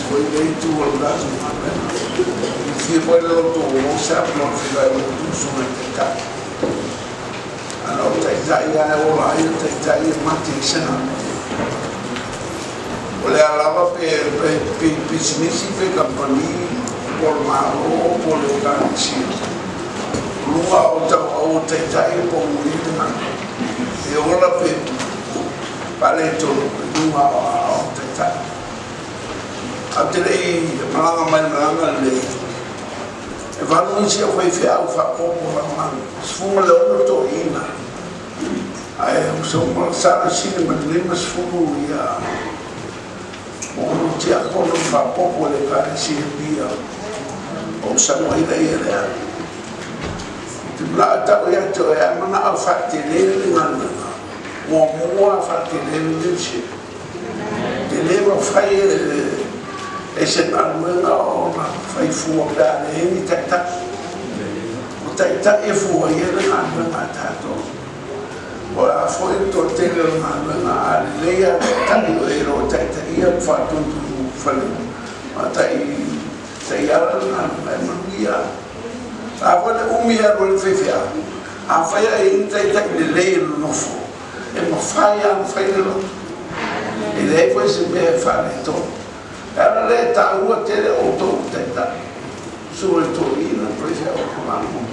foi eleito o lugar do Mano. E foi eleito o certo não fica o som de cá. A não tem daí a ola e tem daí mate cena. Olha lá pe pessimista pe companhia por malo por lugar sim. Lua o tem daí por muito não. E ola pe paleto lua o tem daí. Até malanga malanga le evaluam se foi fiel fa pouco lá se for leão to ina aí o seu sala assim mas lembras fumo ia o dia quando fa pouco le cara se dia ou sama ideia né lá tá o ia to é mana a fatte le ngana o a fatte le se leva fai esse nome não faz fogo da nem tá o tá é fogo aí não tá todo ora foi todo ter na leia tá o hero tá ia fato falando tá aí não ia agora minha role foi fiar a faia aí tá leia no fogo é uma faia e daí foi se me fala então ela leta o hotel o todo tenta sobre Torino precisava comando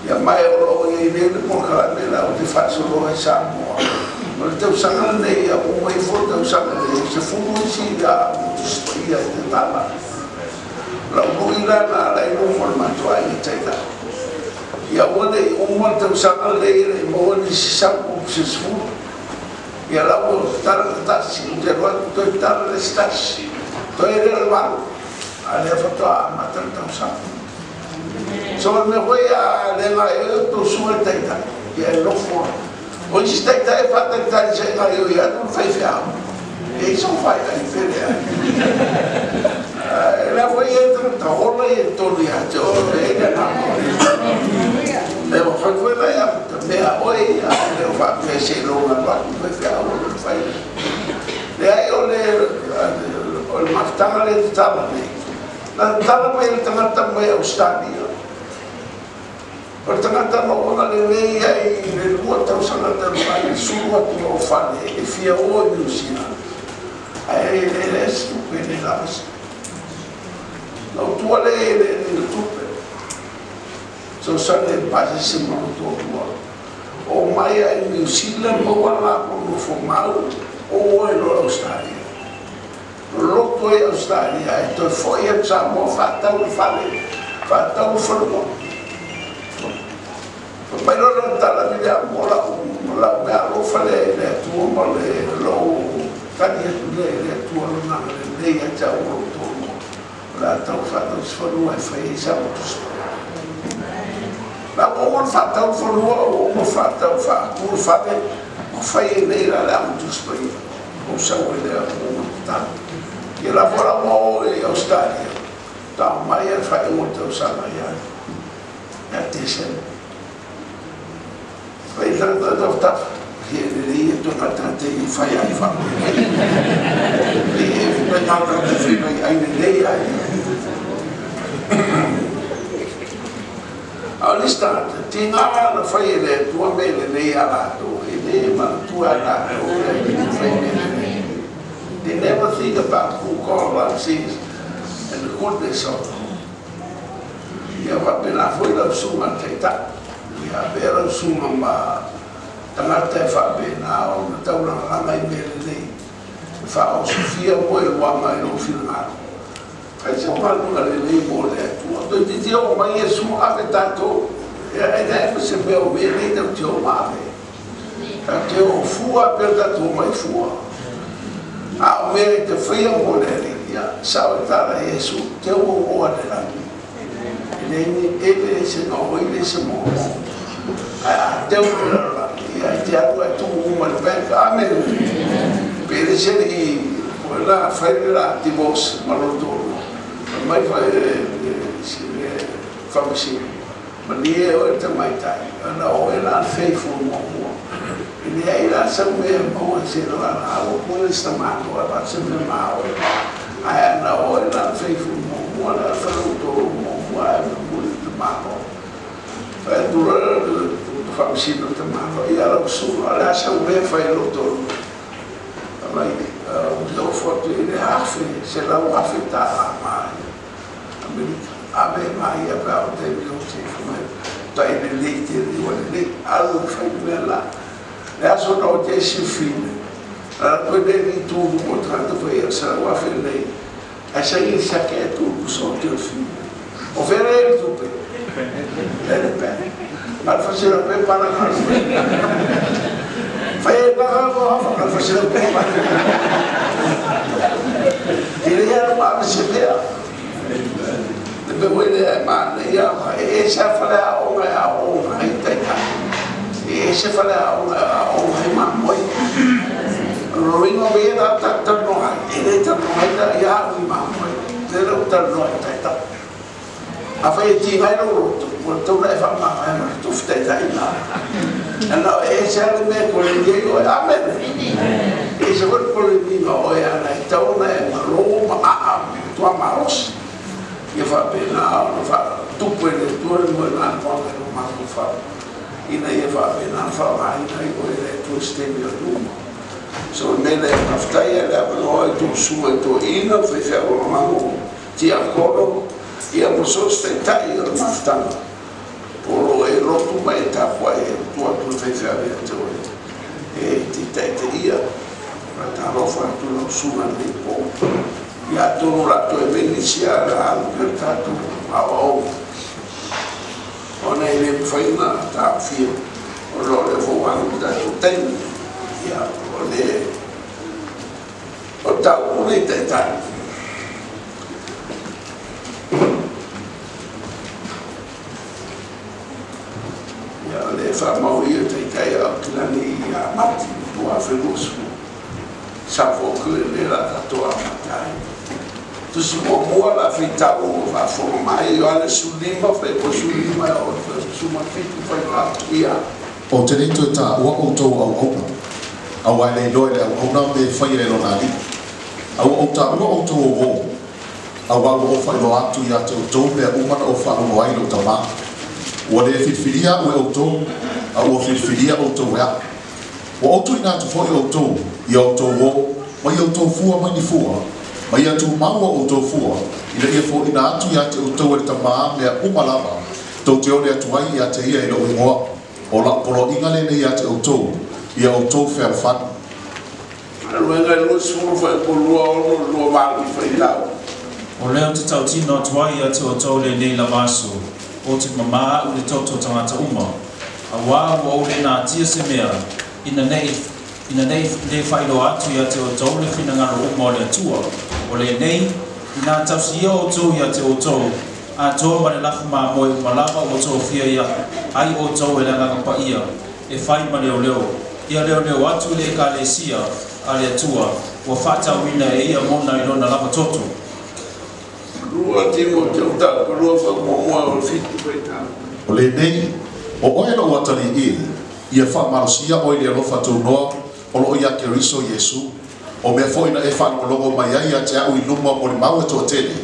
e a mãe o e ele por causa dela o que faz o roçar mas então sangue aí o mais forte o sangue se fumo se dá história de tava lá o ira lá e o formato aí tenta e agora o monte o sangue ele morre se sabe o se fumo e ela está assim, de agora estou estando está assim, estou indo lá, ali a foto a matar tão sabe. Só me foi a levar eu estou suando tenta e é não for. Hoje tenta é para tentar chegar eu já não faz fiar. E isso vai a diferença. Ela foi entrando, rola e todo dia, ele não. Eu foi lá também oi eu faço esse longa lá foi ficar o faz e aí eu o maftanga ele estava ali na tava ele também o estádio o tanga não ali e aí ele botou sanata ali sua tu fala e fia olho assim aí ele é estúpido ele lá não tu ali ele tu so sale base se montou o mai em New Zealand ou lá no formal ou em Austrália logo em Austrália então foi a chamou fatal falou mas não tá lá me amora lá me alo falei né tu mole lo cadê tu não nem a tchau lá tá falando se for não é feio já lá o fatal falou o fatal o fatal foi ele lá muito bem o seu ele tá e lá fora o Austrália tá mas ele faz muito salário é terceiro vai tratando tá ele ia tocar tratar e falhar e falar e vai dar para definir ainda aí ao está tinha a foi ele tua bele nem a ele mas tua lá they never think about who call us and the good they saw e a pena foi lá suma tenta e a ver suma ma tangata fa bena o tau na mai bele fa o Sofia foi o ama no final faz um bagulho ali mole tu dizia o mãe é sua afetado é você vê o bem não te amava até o fua perda tu mãe fua a mere te fria mole ya sabe tá isso te o olha ele se não ele se morre até o e aí te atua tu uma bem amém perece e lá faz lá de vos maluco mas vai família mas ele também tá não ela fez fumo ele aí lá são mesmo assim lá o polícia está mal vai ser mal ai na oi na feifu mo na faluto mo ai mo de mano vai durar famsino de mano e ela sua ela acha o bem faz luto mas o foto ele afe se lá o afetar a ave Maria para o tempo mas tá ele leite ele algo faz lá é só não ter esse filho ela pode ir tudo mostrando foi essa o afe essa aí se quer tudo só teu filho oferece o pé ele pé mas fazer o pé para nós vai para fazer o pé ele era para se ver depois ele é mal esse fala a honra esse fala a honra mamãe Rovinho veio da noite, ele está noite da ia o mamãe, ele está noite tá. A foi tinha no outro, então vai falar mas tu fez aí lá. Então esse é o meu colega, amém. Esse foi o colega, olha, então né, Roma, tu amaros. E vai penar, tu pode tu não lá para o mais fácil. E daí vai penar, falar aí ele tu esteve no so mele aftai ela no tu sua tu ina foi ferro mano ti ancora e a pessoa sta io mafta por e lo tu mai ta poi tu fai ferro e ti ia ta lo fa tu lo sua di po ya tu la tu iniziare a libertà tu a o ona ele foi na ta fio lo le vo anche da tu ten ya oleh otak boleh tak ya oleh famau ia tak kelani ya mati tua felus savo que ela tua matai tu semua bola fita o va formai yo ala sulima fe po sulima o suma fitu foi ka ia o te rito ta o to au au ai loi le au na me fai le lona li au ta o to o au fai lo atu ya to le uma o fa o ai lo tama o le fifiria o to au fifiria o to ya o to ina to foi o to yo to o mai o to fu mai ni fu mai atu mau o to fu ina ia fo ina atu ya to le tama me uma lava to te ole atu ai ya te ia lo mo o la polo ingale ne ya to ia o tau fer fan luenga lus fu fa ko lo mal fa ila o leo te tau tino tuai ia te o tau le nei la vaso o te mama o le toto tangata uma a wā o le nā tia se mea ina nei le whailo atu ia te o tau le whinangaro uma o le atua o le nei ina tau si ia o tau ia te o tau a toa ma le lafu ma moe malava o tau fia ia ai o tau e langa pa ia e whai ma leo ia leo atu le kalesia a le atua o whata wina e ia mona i lona lava toto rua timo te uta rua fa mo o fitu peta o le nei o oe lo watali ia wha marosia o le alofa tau noa o lo ia ke riso Yesu o mea fo ina e wha ngologo mai ai a te au i luma o le mau e to tele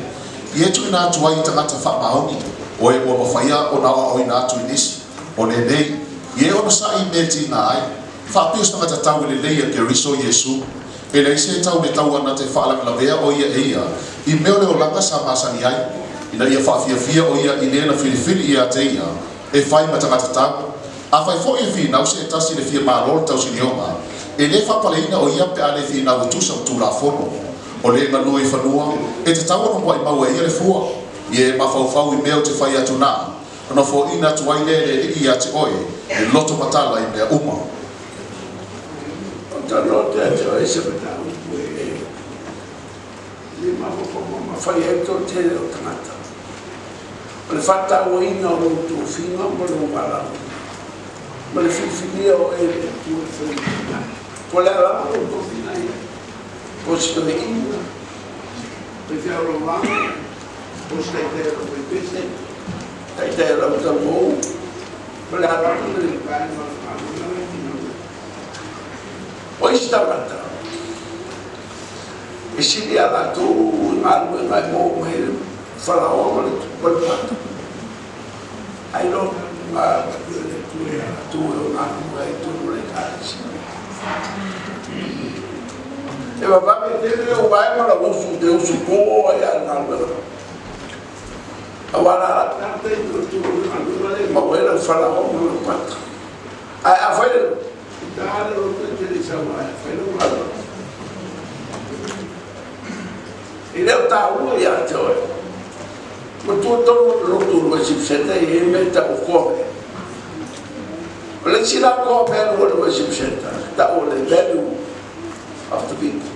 i etu ina atu ai tangata wha maoni o e ua mawhaia o nawa o ina atu inisi o le nei i e ono sa i meti na ai Fapius na tau le leia ke riso Yesu e le se tau le tau ana te fala la vea o ia i meo le olanga sa masani ai ina ia fia o ia i le na filifili ia te ia e fai matangata tau a fai fo ia fi nau se tasi le fia marol tau sinioma e le fa paleina o ia pe ale fi nau tusa tu la fono o le nganu i fanua e te tau no mai mau ia le fua ie mafau i meo te fai atu na no fo ina tu ai le ia te oe e loto matala i mea uma no te o ese beta ni ma ma fai ecco te o tangata le fatta o ina o tu fino mo lo mala ma le filia o e tu fino con la la o tu fino posto de ina perché lo va posto de lo pese dai te lo tambo con la la del pan poi sta guardando sili ala tu ngalu ngai mo me farao mo le pat ai lo tu ngalu ngai tu le kasi e va me tele o vai mo la usu de usu ko ya ngalu awala ta te tu ngalu le mo era farao mo le pat ai a foi da lo te le sa vai foi lo ngalu e leo tāua ia te oe. Ma tuatono roto worship center e me ta o koe. O le sila koe pēr o le worship center, ta o le value of the people.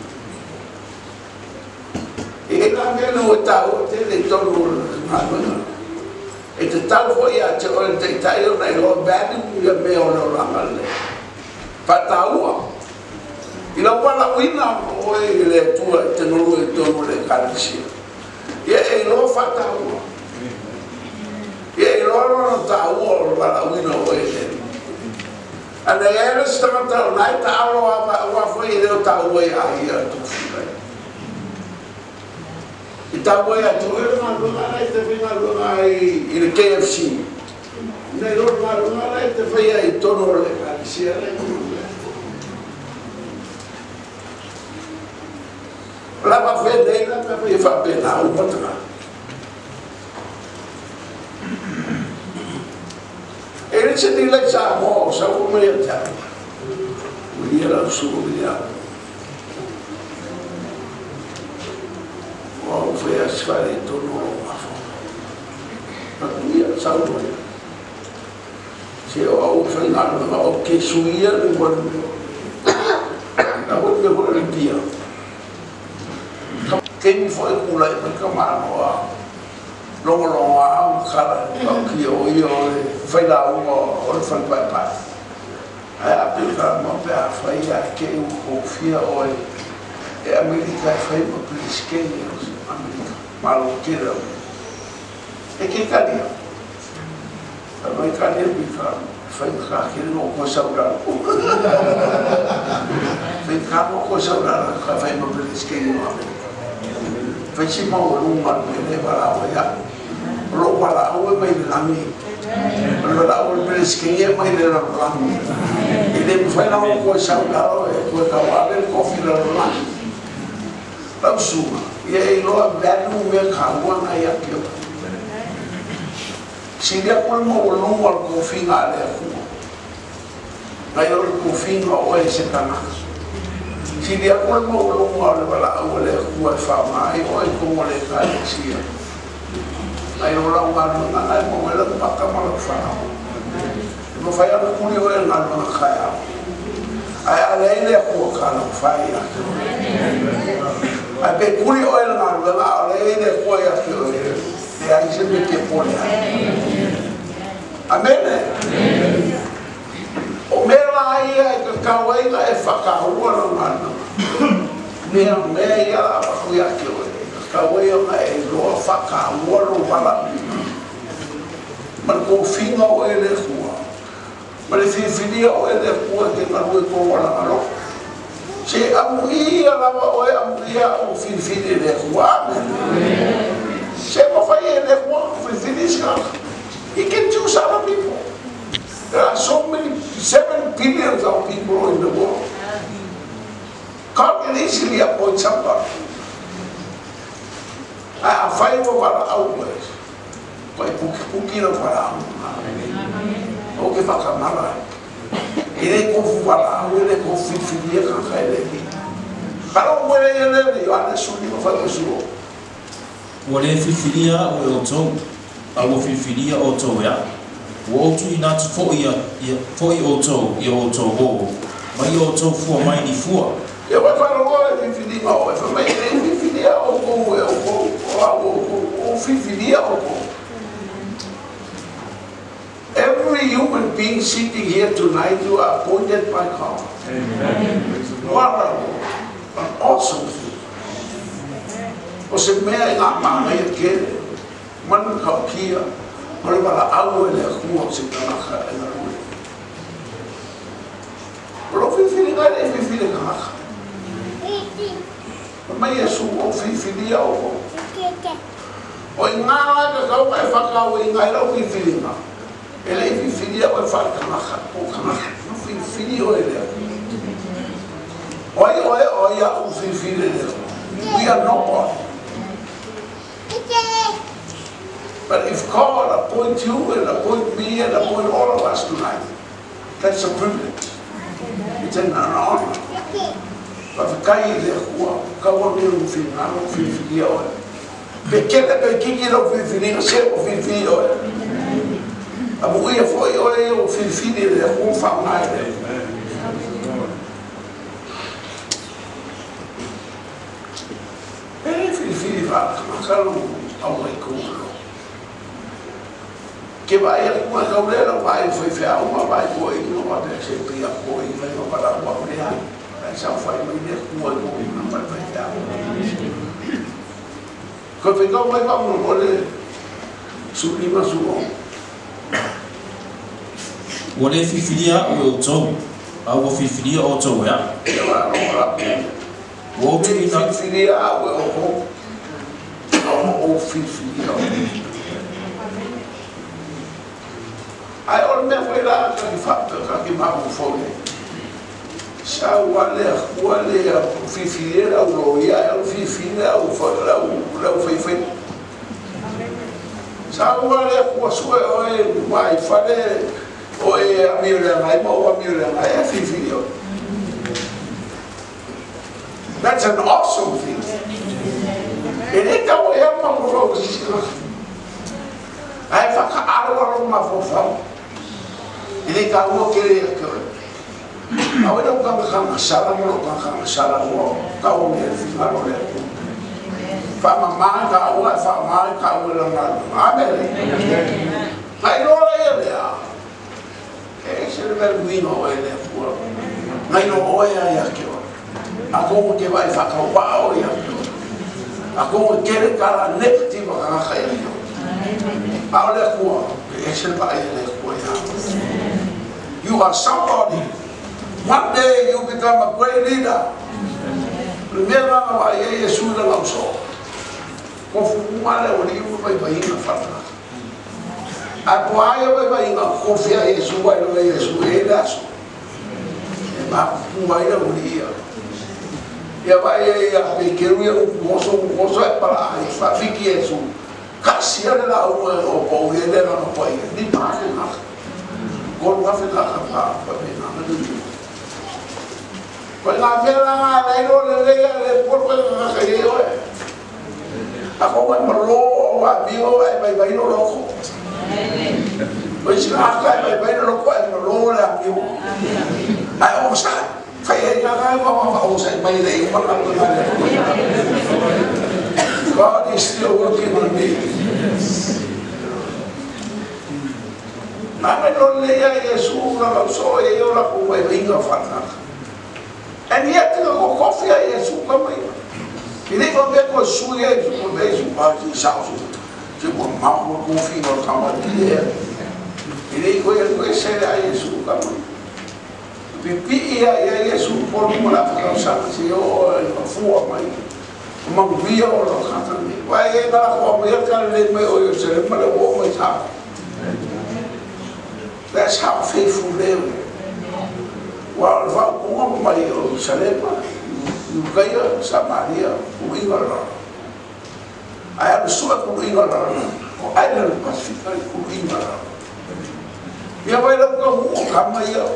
E la mena o tāua te le tono ngānua. E te tau ho ia te oe te tai o nei o value ia me o le ranga le. Pa tāua. Ila wala wina o le tua te nolu e tono le kalisia. Ia e lo fata ua. Ia e lo no ta ua wala wina o e le. Ana e le stata o nai ta alo a foi le ta ua ia ia tu fikai. I ta ua ia tu e na lunga nai te vinga lunga i le KFC. Nei lo lunga nai te fai i tono le kalisia le. La va fede la me fa pena o potra. E le se di la sa mo sa o me ya. Mi era su ya. O foi a sfare tono a fo. Ma tu sa o. Se o foi na o che suia le buon. La buon de buon dia. Kemi foi kula i ka mano a longo a kara ki o io fai la o le fan pai pai ai a pika mo pe a fai a ke o fia o e America fai mo pliske America malo tira e ke kadia a mai kadia pika fai ka ke no ko saura fai ka mo ko saura ka fai mo pliske no fai si mau lunga me wala o ya lo wala o mai lami wala o preske mai le lami e le fai na ko sa ngalo e ko ka wale ko fila lami la suma e lo abanu me ka wana ya ke si dia ko mo lunga ko finga le ko ai o ko finga o e se kana si dia ko mo lunga le wala o le ko fa mai o ko mo le ka sia ai o la ngalo na ai mo le pa ka mo fa mo fa ya ko ni o le ngalo na ka ya ai ale le ko ka no fa ya ai pe ku ni o le ngalo na ale le ko ya ke e ai se me ke pone amen o mera ia e kawai la e whakaurua na mana. Mea ia la wahui ake oe. Kawai o na e loa whakaurua no wala. Man ko whinga o e le kua. Man e whiwhinia o e le kua ke marui ko wala alo. Se amu ia lawa oe amu ia o whiwhini le kua. Se mawhai e le kua whiwhini ska. He can choose other people. There are so many, 7 billion of people in the world. God can easily appoint somebody. I find over outwards. Koi puki na para o ke whakamara. Ele ko wala, ele ko whiwhinia ka kaile ki. Karo mwere ele i ane suni ma whakasuo. Wale whiwhinia o e o tau, a o whiwhinia o tau ya. O tu ina tu foi o tau i o tau o. Mai o tau fua mai ni fua. E wa wharoa e whiwhinia o e whamai e whiwhinia o ko e o whiwhinia o ko. Every human being sitting here tonight, you are appointed by God. What an awesome thing. O se mea ngā mana e kere, manu kau kia, mare wala au e lea kua se kanaka e na rui. Pero whiwhiri ngai e whiwhiri kanaka. mai Yesu o fifilia o ngā ka kau mai whakau i ngai rau fifilinga. Ele fifilia o whakanga o kanga fifili o ele. Oi a o fifili ele. We are not God. But if God appoint you and appoint me and appoint all of us tonight, that's a privilege. It's an honor. But the guy there who are going to pequena que kiki no fifili se o fifili o abu ia foi o fifili de o fa mai fifili va makalo au ai ko que vai uma cabrera vai foi fea uma vai foi no vai se pia foi vai no para o abria essa foi uma ideia com não vai fea ko pegou mai vamos olhe sublima suo Ole fifilia o tau au fifilia o tau ya o fifilia o fifilia ai ol me foi lá que fato que ma foi sa wale o fifilia o ia o fifilia o fora o foi sa wale o sua o mai fare o a miura mai mo a miura mai fifilia. That's an awesome thing. Ele tá o é uma coisa ai fa aro uma fofa ele tá o que awena ukanga sala mo ukanga sala mo ka o me fa no le fa mama ka o fa mama ka o la na amen ai no le ya se le verguino ele fu ai no o ya que a como que vai fa ka o ya a como querer cara negativa ka khair a le fu se le va ele fu ya you are somebody. One day you become a great leader. Primeiro vai Jesus na lauso. Conforme o livro vai na fala. Agora vai na confia Jesus vai no Jesus ele acho. Mas não vai na unia. E vai a pequeno o moço é para aí fa fique Jesus. Casia lá o povo ele não pode. Nem para nada. Quando vai falar para ver Pues la vela la iro le por la calle yo ako man malo wa bio vai no loco pues si la vai no loco es malo la bio ay o sea fai ya va o sea vai de para God is still working on me. Mama no le ya Jesús la soy yo la como vengo a faltar. And yet, the coffee is so coming. You never get what Suya is for days of party south. You will mount coffee or somebody there. You need to say, I is so coming. Pipi, I is so for one of the Sansi or four my among real or something. Why not for American let me or you say, but a woman's heart. That's how faithful they were. Well, kung may Salema, Ugaya, Samaria, Uingala. I have a sort of Uingala, or Island Pacific Uingala. You have a go, come here,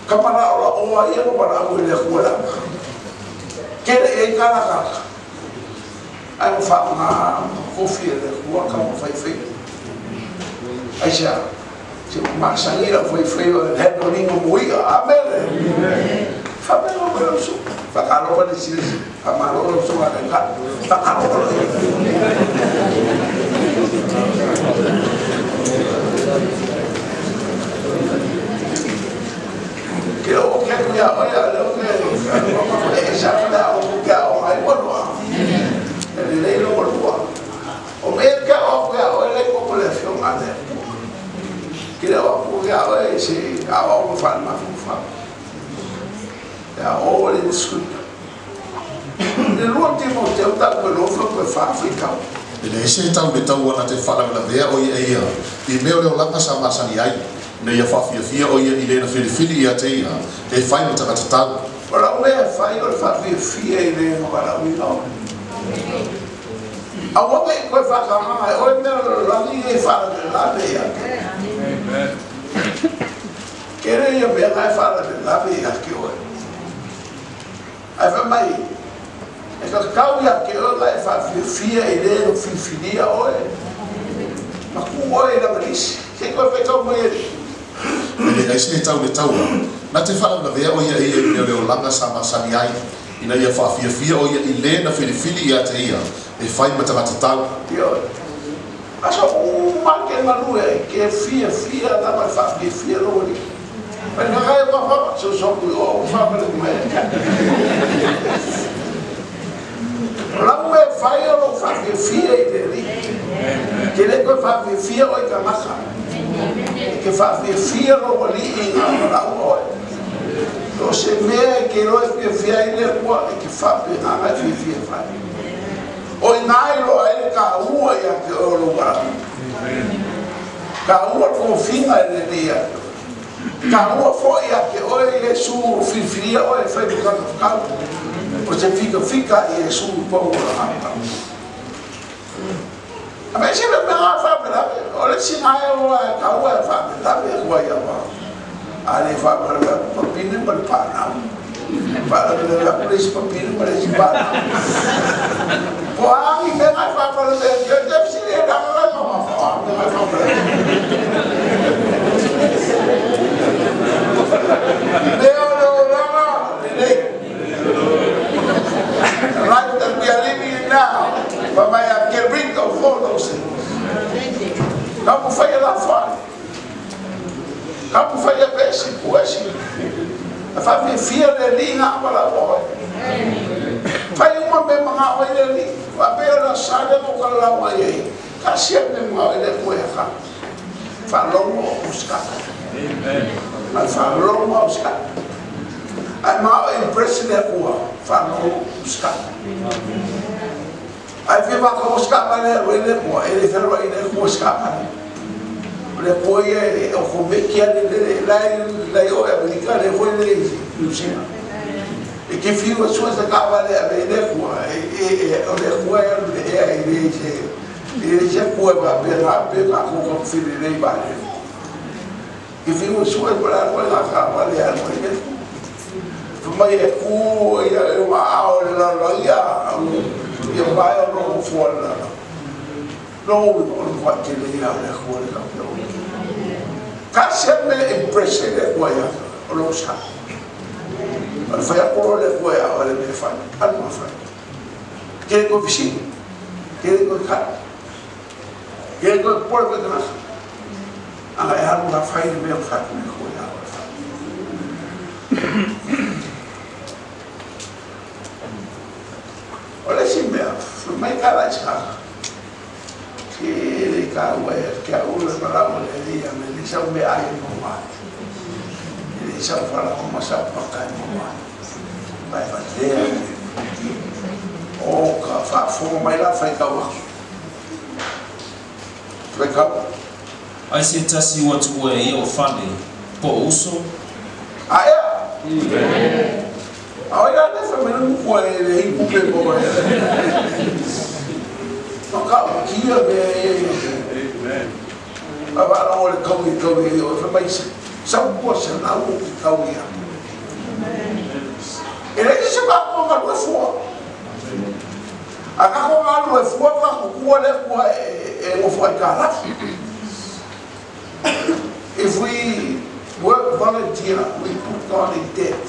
come out, or I am what I will have. Get a Kanaka. I'm found coffee and walk on 5 feet. I shall. Masangira foi feio reto ninho moía amém fabelo belso fakalo para dizer amaro so ada fakalo que o que ya olha o que essa da o que o ai boa ele lei no boa o merca o que olha como le filma Kira waktu ya, si awal mufan mafufa, ya all in school. le lua Timoteo ta ko lo fa ko fa Afrika Ele ese tau me tau ana te whala la vea o ia ia. I meo leo langa sa masani ai. Ne ia whawhia o ia i lena whiriwhiri ia te ia. E whai mo taka te tau. Ora ue whai o whawhia i lena wala ui au. A waka i koe whakamanga, o e mea rangi e whala te lawe ia. Kere ia mea ngai whala te lawe ia ki oe. Ai whamai. E ka kau ia ke o lai whawhia i lena whiwhiria oe. Ma ku oe na marisi. Ke koe whekau mai e. Ele ese tau le tau. Na te whala la vea o ia i meo leo langa sa masani ai. Ina ia whawhia o ia i lena whiriwhiri ia te ia. E whai mo taka te tau. Yo. Aso umake manue ke fia na mai fia lori. Mas na kai pa so o fa para mai. La me fai o fa fia e deri. Que le ko fa fia o ka masa. Que fa fia lo li na o. Lo se me que lo fia e le ko que fa na fia fa. O inailo ai ka ua ia ke olo wara. Ka ua ko finga e dia. Ka ua fo ia ke oe Yesu fifiria oe fai buka ka. O se fica Yesu po ora. A me se me nga fa pela. O le singa o ka ua fa pela e ua ia wa. Ale fa pela papine per pana. Para la polícia papiro para esse bar. Wah, ini nggak apa-apa lebih. Jadi sini ada apa? Life that we are living in now, but I get rid of all those things. Kamu fanya lafa, kamu fanya besi, kuasi. Fa fia le linga para o. Fai uma me manga o le li. Fa pera sale mo kala wa ye. Ka siempre mo le kueha. Fa longo uska. Amen. Fa longo uska. Ai ma impressione ko fa longo uska. Ai fi va ko uska para le ko ele ferro ele ko uska. Le poie o comekia de la o americana e foi le Luciana e que fiu as suas acaba de ver com o de coer de ele já foi para pegar com filho de baile que fiu as suas para lá acaba de ver mas é com uma aula lá e vai ao fora não pode ter ele na rua Kasi me impressione le guaya o lo sa. Al fai por le guaya o le me fa. Al ma fa. Che ko vicino. Che ko ka. Che ko por ko na. Ala ya la fai me fa me guaya. Olha sim me. Mai cara cha. Que cawe que a ula para o dia me deixa o me ai no mar ele deixa para como sa para no mar vai fazer o ka fa fo mai la fai kawa Ai se tasi o tu e o fale po uso. Aya. Aya ne fa me no ko e i ku pe po. Não, aqui é agora olha como eu também são coisas não como ele disse que a coisa não é fogo a coisa não é fogo a coisa é o fogo cara if we work volunteer we put God in debt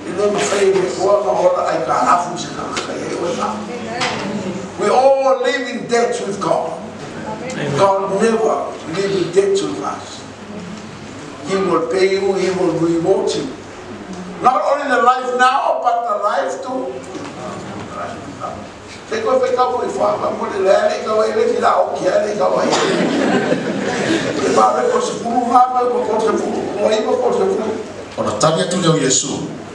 ele não fez o fogo agora aí cara funciona we all live in debt with God. God never live in debt with us. He will pay you, He will reward you. Not only the life now, but the life too. Thế có phải câu phải phá mà muốn lẽ này câu ấy lấy đạo kia này câu ấy. Mà phải có sự phụ mà có sự phụ, ấy có sự phụ. Ona tanya tu leo Yesu,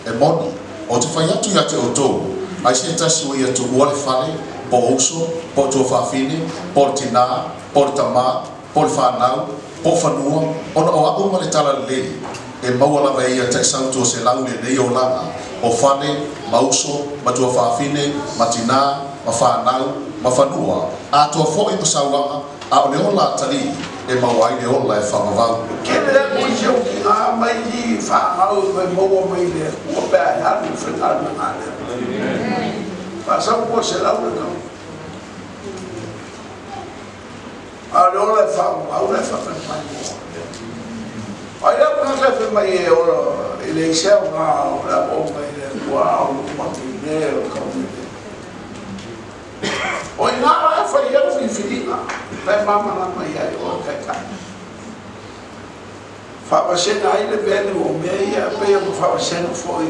e moni, o te whai atu ia te o tō, ai se tasi o ia tu ua le fale po uso po tu fafini po tina po tama po fanau po fanua ona o aku ma le tala le e maua lava ia te sautu o se lau le nei o langa o fale mauso ma tu fafini ma tina ma fanau ma fanua a tu fo i pasauanga a o le ola tali e mawai le ola e whamavau. Kene le mui se o ki ngā mai i whāngau koe maua mai le ua pēa hanu whengaru ngā le. Pasau ko se lau le kau. A le ola e whamavau le whakamai mua. Ai la kuna kafe mai e ola i le iseo ngā o la o mai le ua au maki ne o kau me le. O i ngā rai whai au whiwhiringa. Pai mama na mai ai o kai kai. Whawasena ai le vene o mea ia pei o whawasena foi.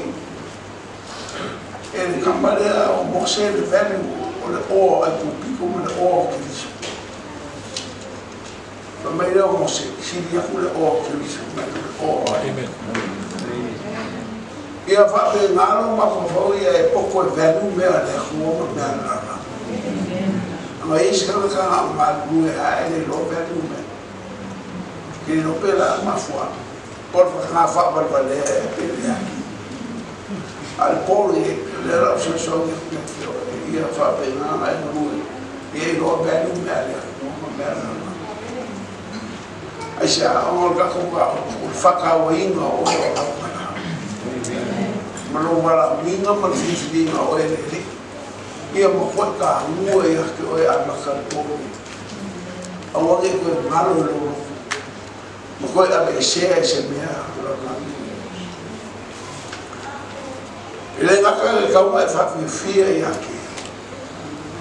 E le kamarea o mose le vene o le o ai pupiko me le o o kirisu. Pa mai le o mose, siri aku le o o kirisu me le o ai. Ia whape ngaro mawhawhau ia e poko e vene mea le huoma mea le rana. Ma isi kama ka malu e ai le lo velu me ke no pela ma fua por fa fa por vale pele al poli le la so ia fa pena ai no e lo velu me ale no me ai sa o ka ko fa ka o inga o ma lo wala minga ma fi o ele ia mo ka mua ia ke oi a makar pomi a wange koe malo lo mo koe a me se mea ele ngaka e kau mai whafi fia ia ke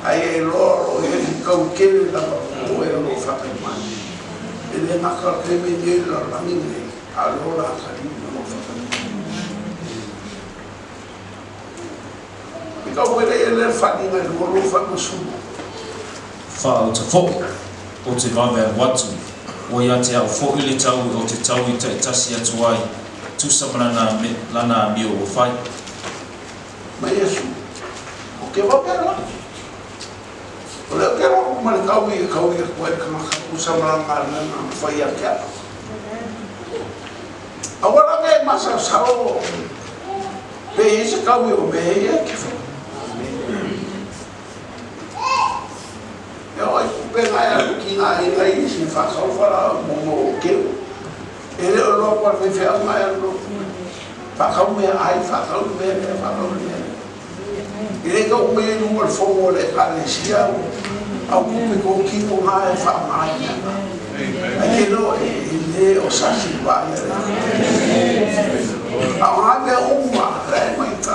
ai e loro e kau kere na o e lo whafi mani ele ngaka ke me nye la langine a lora a karima lo whafi kau ele ele fani na lo fa musumo fa o te fo o te vave watu o ia te au fo ile tau o te tau i te tasi atu ai tu samana lana mi o fai ma yesu o ke va pera o le ke ro ma le kau i koe kama ku samana lana fai a kia awala ke masa sao pe ese kau i o me ia ke fa ai pena ai ki nga ai si fa so fa mo ke ele lo por fe fe mai lo fa ka me ai fa ka me fa ka me ele ko me no fo mo le parecia au me ko ki ko mai fa mai ai ke no ele o sa si va a mai uma mai ka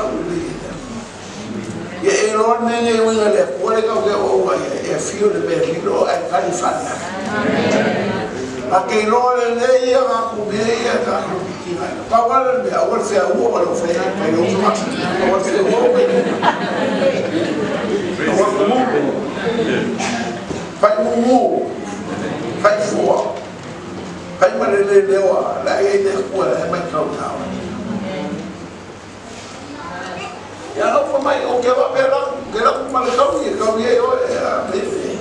ia e lo nene o ia le pole ka ke o ia e fio le berlino ai califania a ke lo le ia ka ku be ia ka ki na pa wala me a wala fe o wala fe ai o ma o fe o pai mu pai fo pai ma le o la e de ku la mai ka na ya no fue mai o que va pela que la kuma le kau ye o a bebe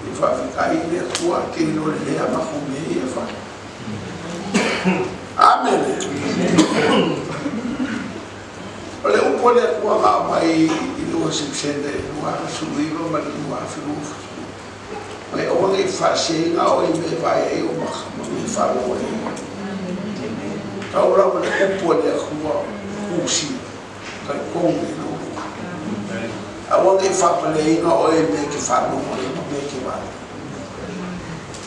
e fa ficar aí de tua que no le a ma com e fa amen ole o pole ko ma mai i do se sende no a subido ma no a filu mai o ngai fa se na o me vai e o ma me fa o e ka ora o pole ko kusi kai kongi no a wange fa pale ina o e me ki fa no me ki va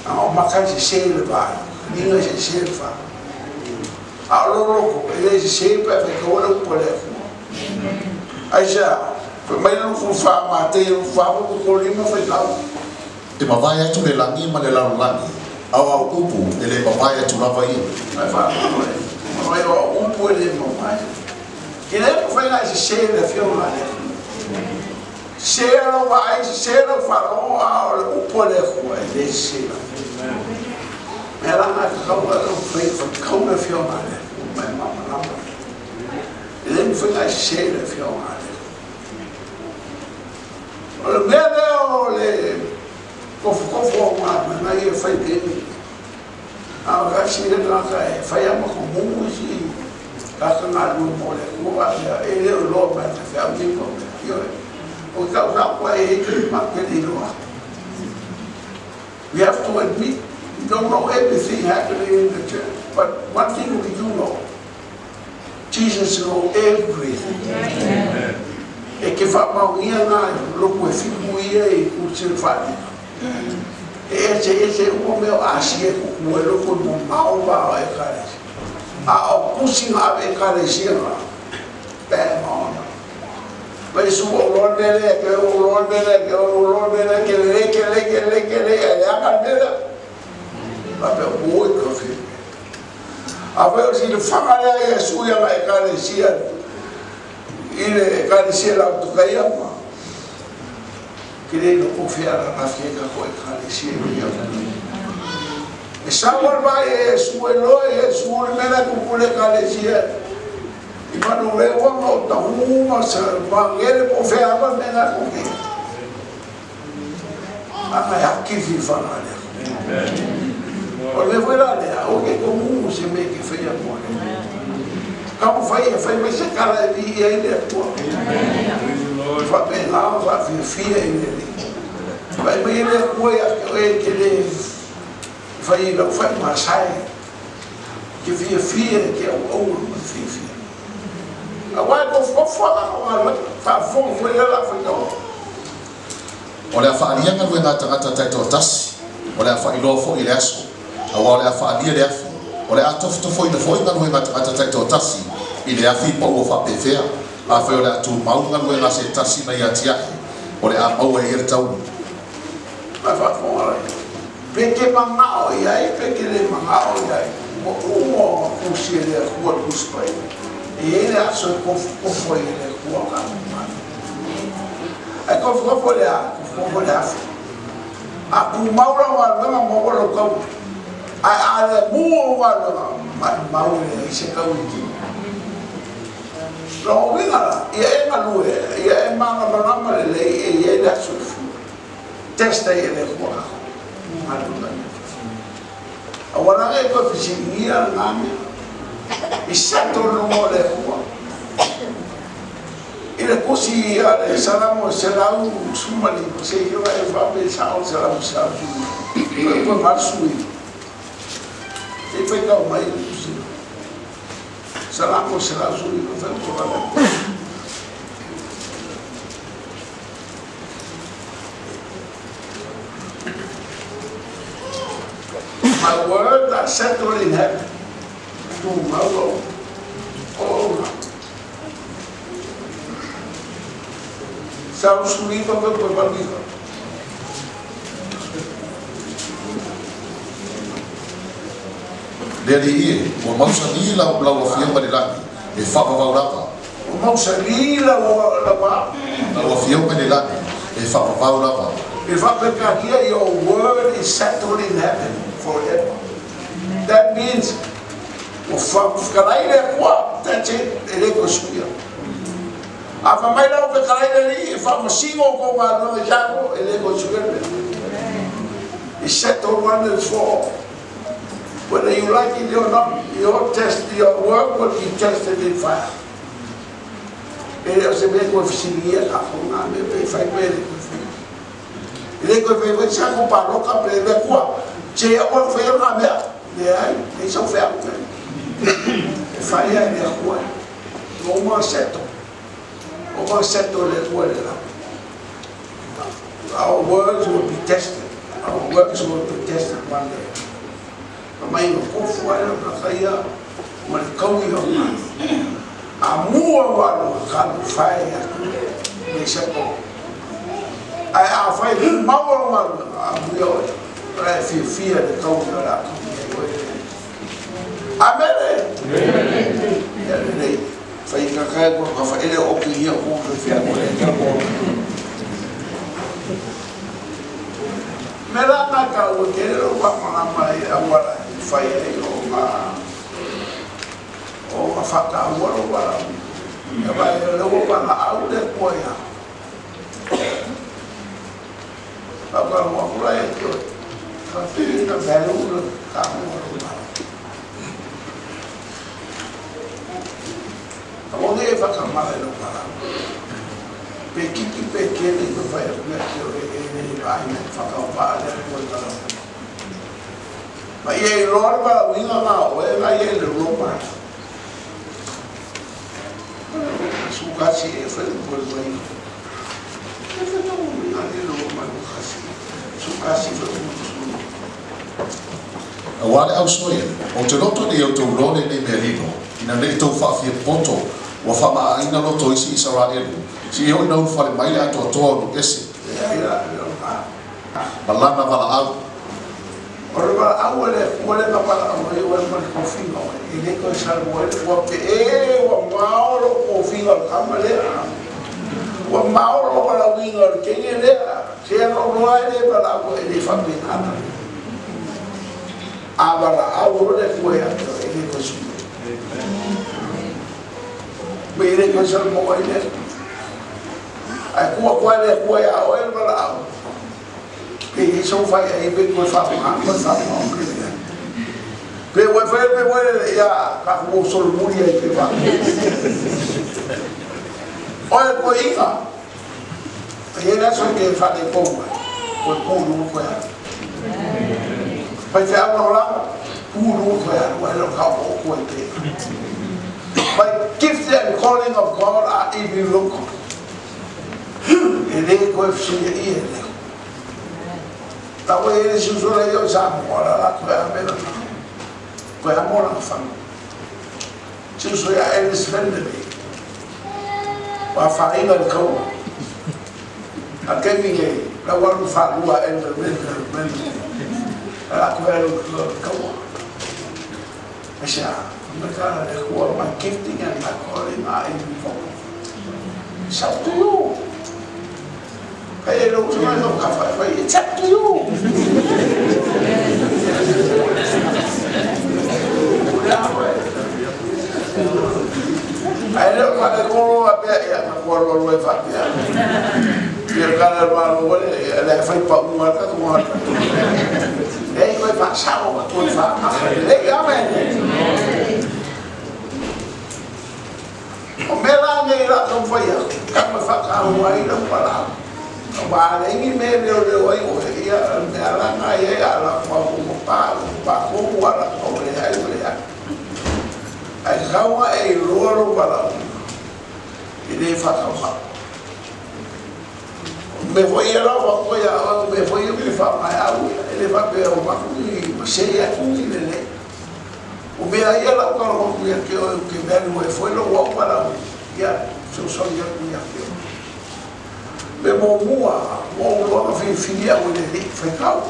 a o makai se le va ninga se fa a lo ko ele se pa fe ko lo pole ai ja mai no fa ma te fa ko lima fa la e mavai atu le langi ma le langi au upu ele mavai atu lava i ai fa mai o upu ele mavai que nem foi lá esse cheiro de filme lá cheiro vai cheiro farol o poder é desse cheiro ela na calma foi calma filme lá mas mamãe ele foi lá cheiro de filme lá O le mea lea o le kofo o ngā ngai e whai keni. A kasi le ngaka e whai ama ko mungu si kaka ngā lua mo le kua e leo loa mai te whiau ni mo le o kau kapa e heke makeni loa. We have to admit we don't know everything happening in the church, but one thing we do know, Jesus knows everything. Amen. E ke whamaungia ngā loko e whiku ia e kutsir whani. E ua meo asie kuku e loko mo mao mao e karesi. A o kusi ngā e karesi ngā. Bang on. Mai su o londele, ke o londele, ke le, e aka nela. Ma pe o oi kafi. A veo si le whangalea e suia ngā e karesi ile karesi la tukai ama. Kire no konfiara na fieka ko e karesi ia. E sawar vai e suelo e suur mena kukule karesi. I manu rewa mo tahuma sa mangere po feaba mena kuke. Aka haki fi whangalea. O le wera lea, o ke komu se me ke whea mo le. Kamu whai mai se kara e vi e le atua. Whape ngā whape fia e le le. Whai mai e le atua e ke le whai lau whai masai. Ke fia ke au ma fia. A wai ko whawhaka o ala, whawhongo fwere la whakao. O lea whaarianga rue ngā tangata taito tasi, o lea whailo fo i le aso, a wa o lea whaalia le afi, o lea atofo i na fo i ngā rue ngā tangata taito tasi, i le afi pa ua whapewhea, a whai o lea tu maunga rue ngā se tasi na i atiahe, o lea mau e ere taunu. Mai whawhonga rai. Peke mangao i ai, peke le mangao i ai, mo umo kusi e lea kua kuspai. E ele aso e kofo e le kua kamumani. E kofo le afi. A ku maura walunga mawala kau. A le mua walunga maura i se kau iki. Lo wingara, ia e malue, ia e mana manama le e ele aso e fu. Testa e le kua kamumani. A waranga e kofi singia ngami. I sato no mole kua. I le kusi ale salamo selau sumali se yo e vabe sao selau sao. Ko marsui. E foi ka mai kusi. Salamo selau sui ko fa ko va. My words are settled in heaven. Malo, oh, sa usulipa ko pabaliga. Dari o mausa la wafia malilani, e whapavaurapa. O mausa la wafia malilani, e whapavaurapa. E whapekakia, your word is settled in heaven forever. That means o whakarai le kua, that's it, e le ko suia. A whamai lau whakarai le li, e whamasingo ko ngā runga jako, e le ko suia. It's settled once for all. Whether you like it or not, your work will be tested in fire. E le o se me ko whisingia ka honga, me pe whai pere ko whisingia. E le ko whai sako paroka pe le kua, che e o whai ngā mea, le ai, e sau whai au. Fai ai le kua. Oma seto le kua le la. Our words will be tested. Our works will be tested one day. Mai no kofu ai na kaia, ma le kaui o ngā. A mua wano kanu fai atu. Me seto. Ai a fai maua wano, a mua oi. Rai fia le kaui o la. Amen. Ya le fai ka kai ko ka fai le o ki ia ko ke fia ko le ka ko. Mera na ka o ke ro pa mana mai awara fai o ma fata awara wala. Ya ba le o pa na au le ko ya. value kamu Onde e whakamare no para. Pe kiki pe kene no vai a pia ki o e vai me whakawhare ko i tala. Ma i roar wa winga ngā o e vai e le roma. Sukasi e whare po i wai. E whanau winga le roma no kasi. Sukasi whare po i sunu. Wale au soe, o te roto ni o tau role nei mea lino, ina nei tau whaafia poto, wa whama aina roto isi Israelu, si iho ina ufare maile ato atoa no ese. Malana wala au. Ora wala au ele na wala au e wala mani kofinga o e neko e sara mo ele wa pe e wa maoro kofinga o kamale wa maoro wala winga o kenge lea, se no roa ele wala au e le whapinana. Abara au le foi ato e le kosu. Me le kosu mo ile. Ai kua le kua ya o el bala au. Ke iso fai ai be ko fa ma fa ma ke. Pe ya ka mo sol muri ai pe fa. O ko inga. Ai na so ke fa de ko. Ko no ko ya. Pai te awa rama, pūru koe anu e lo kau o koe te. My gift and calling of God are even local. E le koe fsuia i e leo. Tau e le susura i o samu, ora la koe a mena na. Koe a mora na whanu. Susura e le svendere. Wa whainga le kau. A kemi e, la waru whanua e le mena. Aku baru kau, macam mereka ada kuat my gifting and my calling are involved. It's up to you. Hey, look, you know, it's up to you. I don't want to go up there. I'm going to go up there. Dia kala malu boleh, ada efek pak muat tu muat. Kau pak sawo, kau pak apa? Apa ni? Merah ni lah tu faya. Kamu pak kau ai dah pala. Kau ini melo ai ia merah ai ala kau pak wala kau boleh ai boleh. Ai kau ai luar pala. Ini fakau. Me foi ela o apoia, me foi me fa mai au, ele va pe o maku ni seria ku ni le. O me aí ela o que velho foi lo o para ya, so ya ku ya. Me mua, lo filia o le foi kau.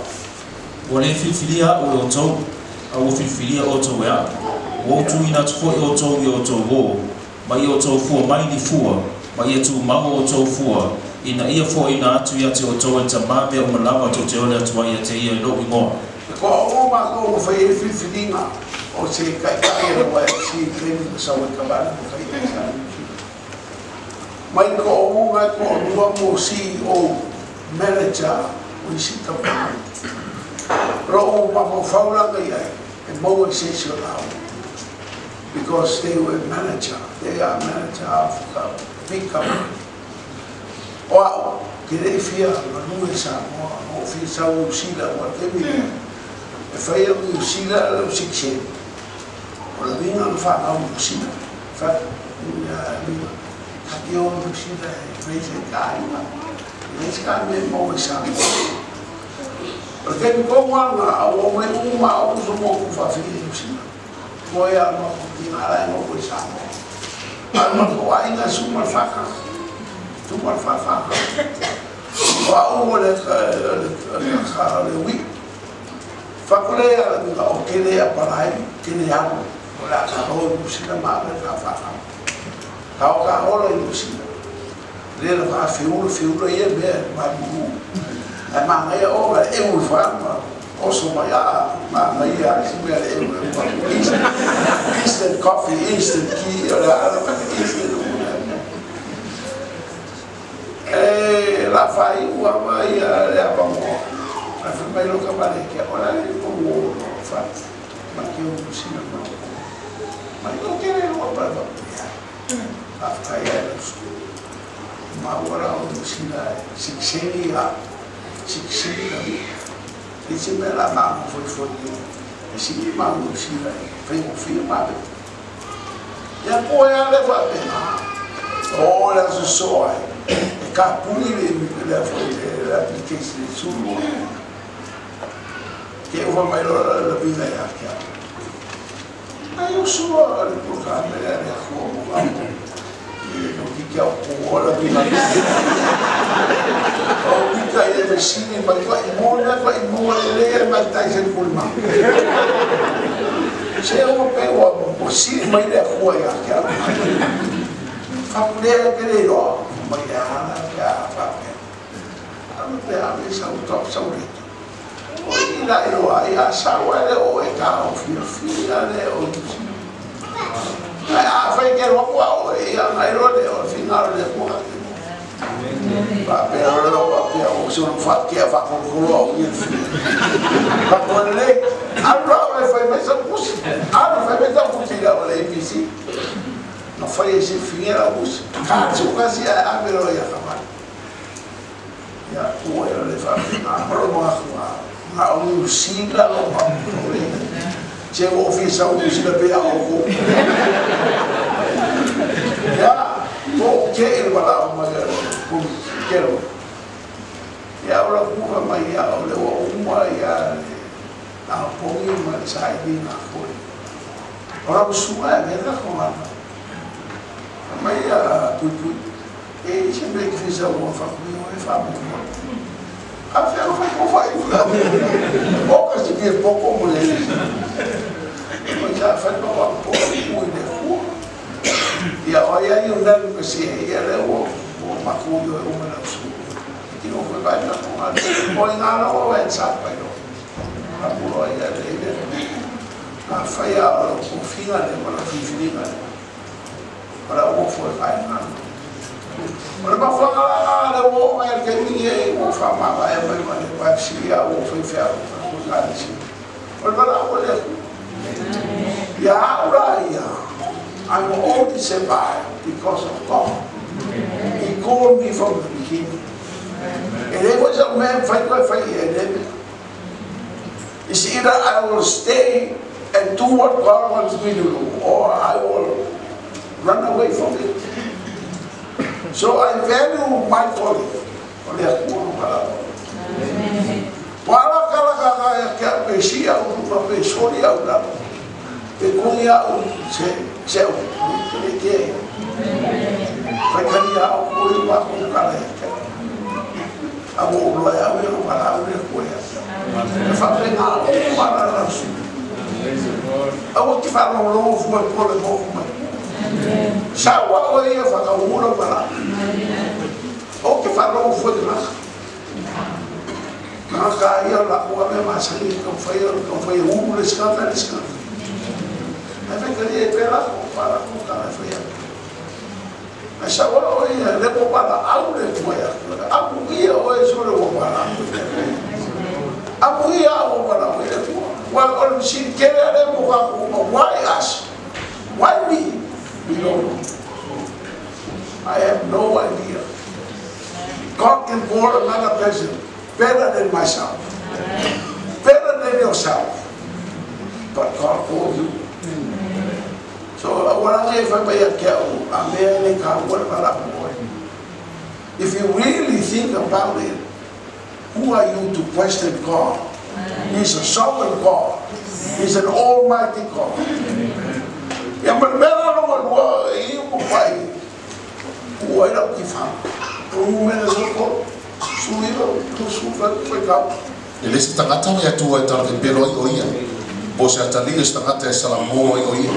O le filia o to, o filia o to ya. O tu ina foi o to wo, mai o to fu mai ni fu, mai tu mau o to fu. Ina ia fo ina atu ia te o toa ta mabe o malawa to te ole atua ia te ia lo ingoa. Ko o ma ko fai e filinga o se kai e wa si klini sa o kabala ko kai sa. Mai ko o ma ko lua mo si o manager o si ta pa. Ro o ma mo faula ga ia e mo e se so lao. Because they were manager, they are manager of a big company. Wow, kere fia manu esa mo fi sa usila wa temi e fai a usila lo sikse o la vinga fa a usila fa ya mi katio usila e fai se kai ma e se kai me mo esa porque mi como a o me uma o so mo fa fi usila mo ya mo ki mara mo esa alma ko ai na suma fa Tumar fa. Wa o le le wi. Fa kole o kele a parai, kele a o la ka o musina ma ka fa. Ka o le musina. Le fa fiulo ia be ma bu. A ma mai o e o fa ma o so ma ya ma ia si me e instant coffee, instant tea, instant la fai ua mai le apa mo. mai lo kabare ke ora ni ko wo fa ma ke o sina ma io che ne ho parlato a ya ma ora o sina sikseni dice me la mano foi e si ma o sina foi o filho ma ya ko ya le va bene ora so capire la applicazione sul che ho mai la vita è chiara ma io sono il programma è non ti chiamo la prima ho mica i vicini ma il muore lei ma stai sempre col mano se uno però possibile ma è chiara fa pure che lei no Mariana, o ira e loa e a sawa e o e ka o fia le o a fai che lo qua e a mai lo le o finale le qua va per lo va sono fatti a fa con lo ma con lei allora fai messa così fai messa così la le PC non fai esse finire la bus cazzo quasi a me lo ia fare ya tu era le fa ma lo ma un sigla lo fa c'è un ufficio un sigla per o ya o che il bala magari quiero y ahora como María le voy a poner un mensaje bien afuera ahora pues sube verdad como María pui e sempre que fiz alguma faculdade eu falo a fé não faz poucas de ver pouco mulheres mas já faz uma pouco muito e olha aí o nome que se é o macudo é uma das que não foi mais na tomada põe na não é sabe pai não a mulher dele a faia o fim ali para finir para o foi vai na para para falar o é que ninguém o fama vai vai se o foi ferro para usar isso para olha ya Uriah I'm only survived because of God he called me from the beginning and it was a man fight and then it's either I will stay and do what God wants me to do or I will run away from it. So I value my calling. Olha como para. Para aquela que a pessoa uma pessoa anda. Pecunia o céu que vai criar o coisa para o cara. A boa é a mesma palavra que foi. Fa pegar para nós. A outra fala um novo foi por novo. Sawa o ia fazer o muro para o que falou foi de lá na caia lá com a mesma saída que foi um escândalo mas queria pegar para o cara foi mas Sawa o ia levou para algo de moia algo ia hoje levou para algo ia o para o se querer levar why us why me we don't know. I have no idea. God can call another person better than myself, better than yourself. But God called you. So if you really think about it, who are you to question God? He's a sovereign God. He's an almighty God. Yang berbeda nomor 2 itu pai, era o que fala. O número soko suído tu sufa foi cap. Ele se tangata ya tua tal de pelo oia. Pois a tali se tangata e salamo oia.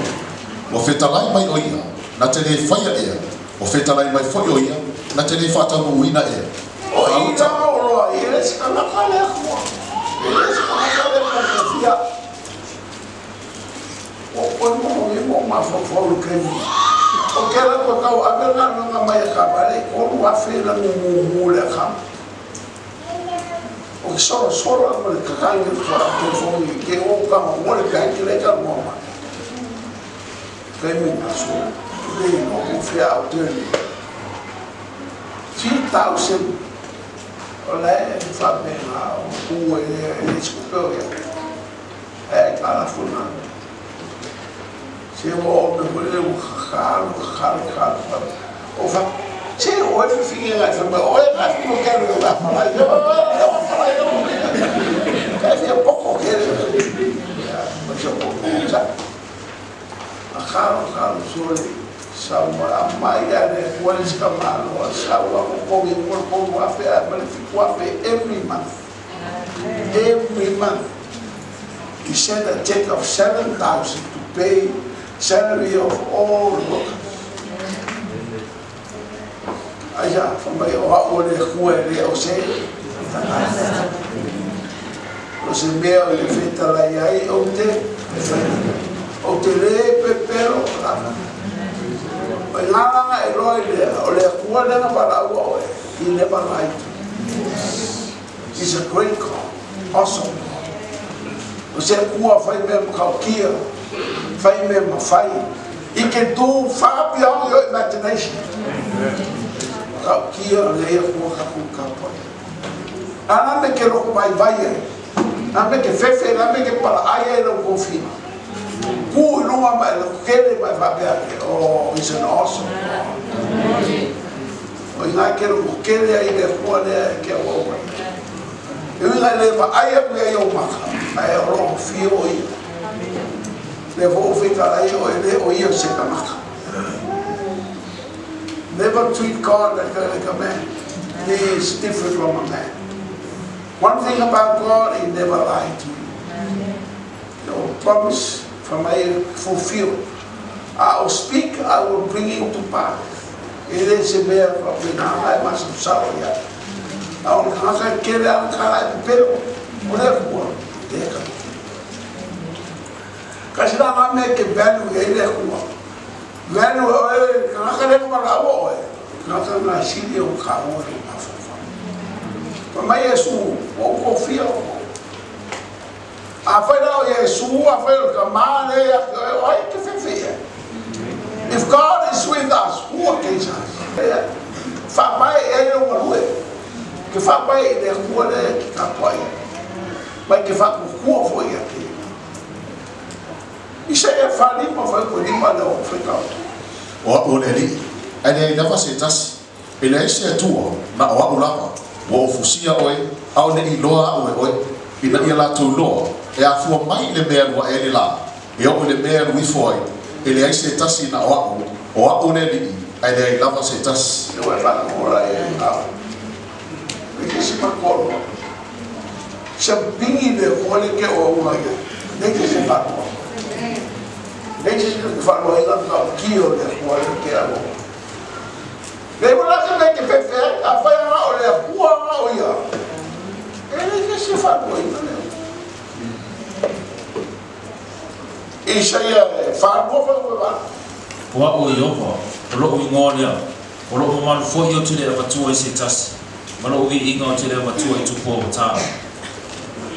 O feta lai mai oia. Na tele faia e. O feta lai mai foi oia. Na tele fata muina e. O ita o ele se tangata le ko. Ele se tangata le confia. O não uma fofo que o que ela colocou a verdade não vai acabar aí quando a feira no mule cá o ki soro mo le kakangi fora telefoni ke o ka mo le kangi le ka mo ma kai mi aso le no mo fia o te 3,000 olha fa bene o e scopo kala funa se o me vole o khalo o fa se o e fica lá fa o e vai no quero lá falar eu é pouco que mas eu pouco já khalo sole sawa maya ne wale skamalo sawa ko afe every month. He sent a check of 7,000 to pay salary of all workers. Aya, from my ole kuere o se meo le feta la yai o te le pepero ngana e roi le kuere na para o he never lied. He's a great God, awesome God. Você cua faz mesmo calquia, faz mesmo faz. E que tu faz beyond your imagination. Calquia leia cua capu. Ana me que lo vai. Ana me que fefe, ana me que para aí não confia. Cu não ama, que ele vai fazer. Oh, he's an awesome God. O ina que lo que ele aí de cua né que é o eu ia levar aí eu maka aí eu fio aí levou o feito aí eu ia ser maka never treat God like a man. He is different from a man. One thing about God, he never lied to you. No promise from I fulfill. I will speak, I will bring it to pass. It is a miracle. I must have sorrow yet. Ao kaka kere ao kala pero ole ko teka kasi na me ke value ele ko value ole kaka le ko la bo kaka na sili o ka o fa ma Yesu o confia a fa na Yesu a fa ka ma le ai que fe if God is with us who against us fa mai ele o lue que fa pai de rua que capoia mas que fa com rua foi aqui isso é fali mas foi por limpa não foi calmo o ele never say just ele é tua na o lava o ofusia oi au ne iloa oi ina ia tu lo e a fu mai le mer wa ele lá e o le mer wi foi ele é tasi na o ele ele never say just eu vai ora esse pacote champinho de olha que o uma deixa se pacote deixa se falou aí lá aqui olha que é bom lembra lá que perfeito a foi lá olha olha ele que se falou aí isso aí é falou foi wa o yo lo ngolia o lo mal foi yo tule va tu ese tas malo vi ingo tele va tu tu po ta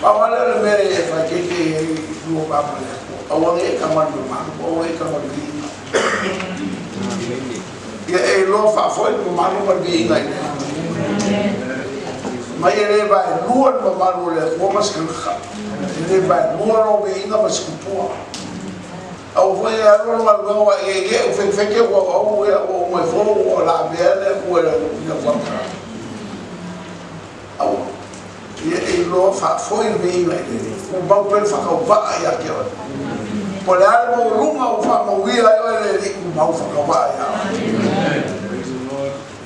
awala le fa ke no ba ma awala e kaman do ma o e kaman bi ya e lo fa foi do ma no bi ngai ma ele vai luon do ma no le o mas kan kha ele vai luon o bi inga mas ku po au foi a lo ma go e fe ke o mo fo o la bele o le fa au e lo fa foi bem o bom para fazer o vai aqui ó por aí o rumo o fa o ia ele o bom para o vai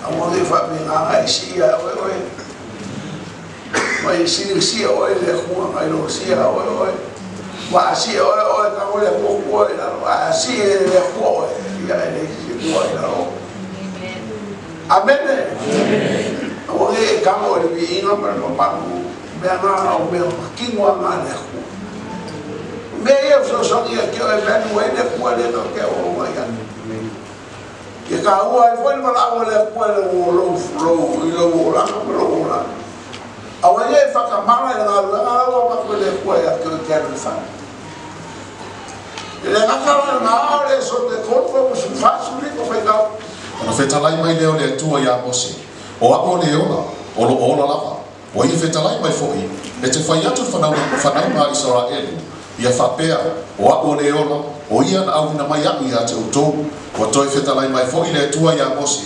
a o fa bem a sia oi sia ele com a lo sia oi wa sia oi ka ole pouco a sia ele com ia ele se oi amém o e kamo le bi ina para no pago me ana o me ki mo ana le ko me e so dia que o evento ele pode no que o vai que ka o ai foi para o le ko o lo flow e lo la a o e whakamara e ngā ruanga awa mako le kua e ake o kēra whana. E le ngakara ngā aore so te kōtua o su whasu riko whai kau. Ana whetalai mai leo le atua ia Mose. O ako le ona, o lo ola lava. O i whetalai mai fo'i, e te whai atu whanau ngā Israelu. Ia whapea, o ako le ona, o ia na au na mai aku ia te utou. O toi whetalai mai fo'i le atua ia Mose.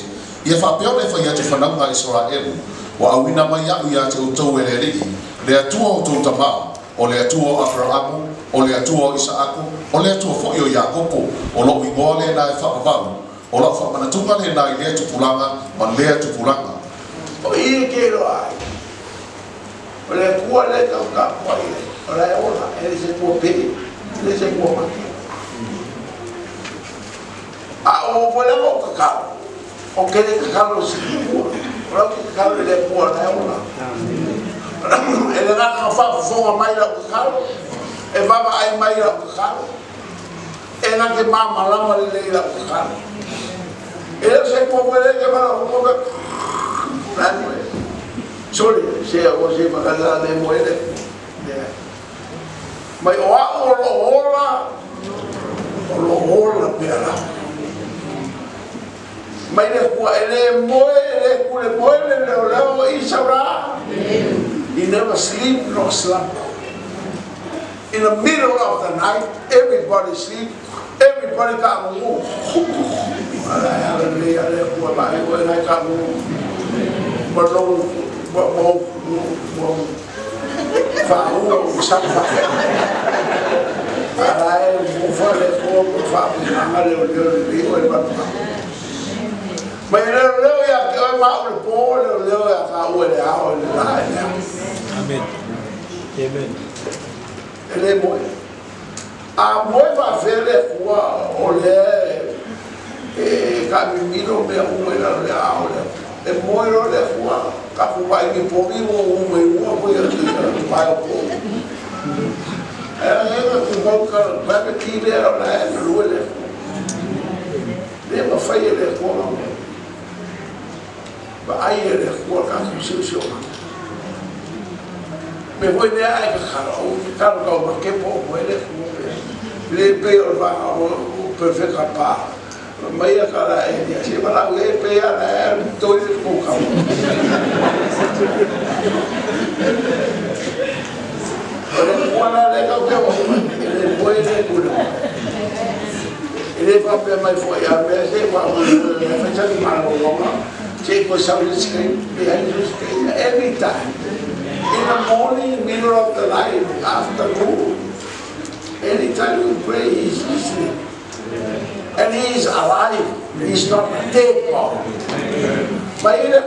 Ia whapea le whai atu whanau ngā Israelu. O au ina mai aku ia te utou e le rigi. Le atua o tau tamau, o le atua o Abrahamu, o le atua o Isaaku, o le atua fo'i o Iakopo, o lo ingoa le na e whakavau. O la whakmanatunga le na i lea tupulanga, ma lea tupulanga. O i ke roa ai. O le kua le tau ka kwai le. O le ola, e le se kua pei, le se kua maki. A o wale mo kakao. O ke le kakao si kua. O la ke kakao le kua le ola. E le ngaka whakafonga mai la kakao. E baba ai mai la kakao. E ngake mama lama le le la kakao. Ele se povere que va a comer. Sorry, se o se va a dar de muere. Mas o hola pera. Mas ele muere le Isabra. He never sleep nor slumber. In the middle of the night, everybody sleep. Everybody got to move. Hallelujah, I got to move. But no, a moi va fere qua ole e cammino me una le aule e muoio le qua capo vai che povivo uno poi vai un po' un po' per chi era la lui le ma fai le qua ma ai le qua che si me voy de ahí caro ma che può le peo va perfetto pa ma io cara e si va la le pea la todo il poco ora buona le che le puoi le culo e le fa per mai fuori a me se va faccia di mano c'è cosa every time in the morning, middle of the night, afternoon. Anytime you pray, He's listening. And He is alive. He's not a dead God. Mas Ele é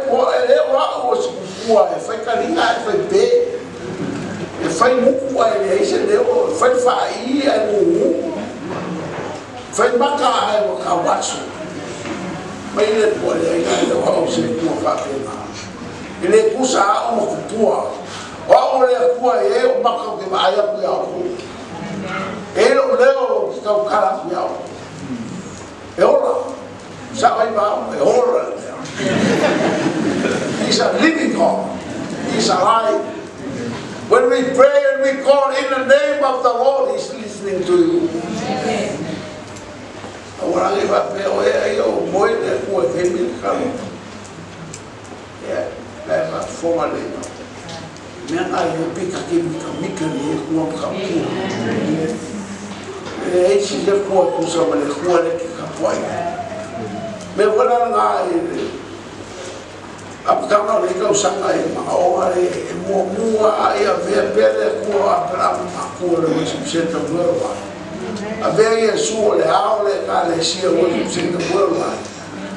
o oscuro, foi carinhado, foi bem. Ele foi muito, ele recebeu, foi faia, foi macarrão, foi cabaço. Mas Ele é o ele kusa o kutua o le kua e o maka ke mai aku ya ku e lo leo ki ka kala ya e ora sa vai ba e ora he's a living God, He's alive. When we pray and we call in the name of the Lord, He's listening to you. Ora le va pe o e o moi le kua ke mi ka leva forma de me ai eu pica que me cani com a capua e se de por com sua mulher rua que capua me vou lá na a cama ali que eu saí uma hora e mua e a ver pele com a para uma cor o que se senta agora a ver isso olha aula cara se o que se senta agora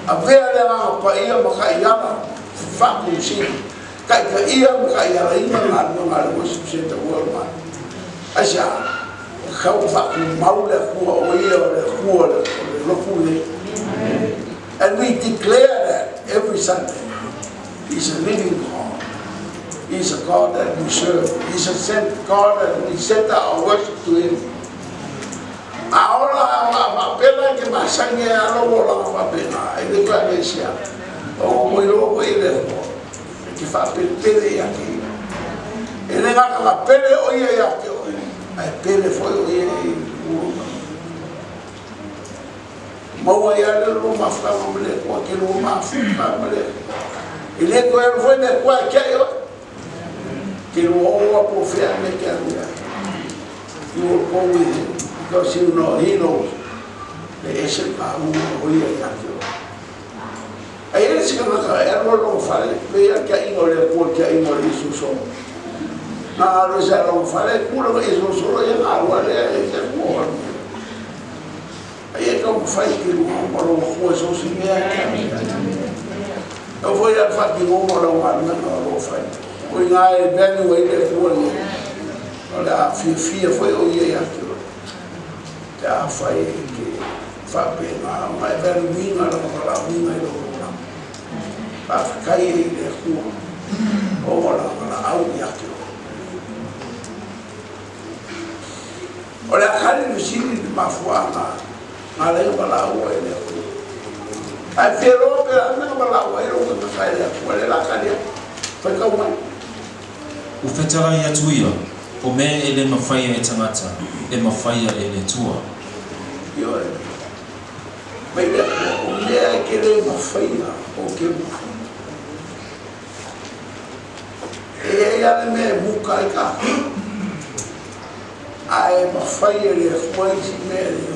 a ver ela para ir uma caiana facu si kai ka ia ka ia ina na o se te worma aja ka facu maula ku o ia ku lo pule and we declare that every Sunday. He's a living God. He's a God that we serve. He's a sent God that we set our worship to Him. Ahora pena que masanya alo bola pena ele vai deixar o meu ele que faz pele aqui ele ngaka pele o ia ya ke o ai pele foi o ia mau ia le lo mafka mole ko ke lo mafka mole ele ko ele foi ne ko ke yo que lo o po fe me que anda you go with him because you know he knows the ese pa o ia ya ke aí ele se coloca era lo fale veia que aí le ko que aí no isso só na lo já lo fale culo isso só ia na rua le que morre aí como faz que o moro com isso se me eu vou ir fazer que o moro não faz o ngai bem o ele foi olha a fia foi o ia aquilo já faz que faz bem mas bem vinha lá vinha para ficar ele com o moro lá ao ia aquilo olha a cara do cine de mafuana ale bala o ele ai pero pela não bala o ele o que faz ele lá cadê foi como o fetala ia tuia o me ele mafai e tangata e mafai ele tua yo me o me é que ele mafai o que e ele me buca cá ai mafai ele foi de meio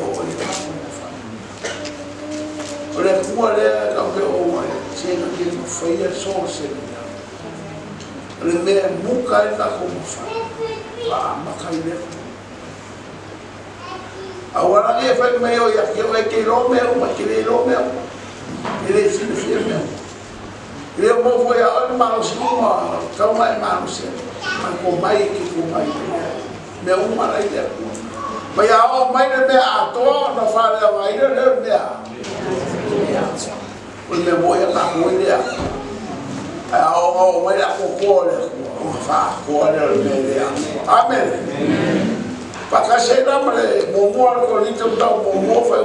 olha como é que o homem chega aqui no feia só se ele me buca ele tá como faz macai agora ele foi meio e aqui vai que lo meu mas que lo meu ele se fez meu ele não foi a olha mas não calma aí mas com mais que com mais meu uma aí mas a mais de a toa não fala mais de o meu boi é lá com ele o vai lá com cola o fa cola ele amém para cá chegar mas momo com ele então momo foi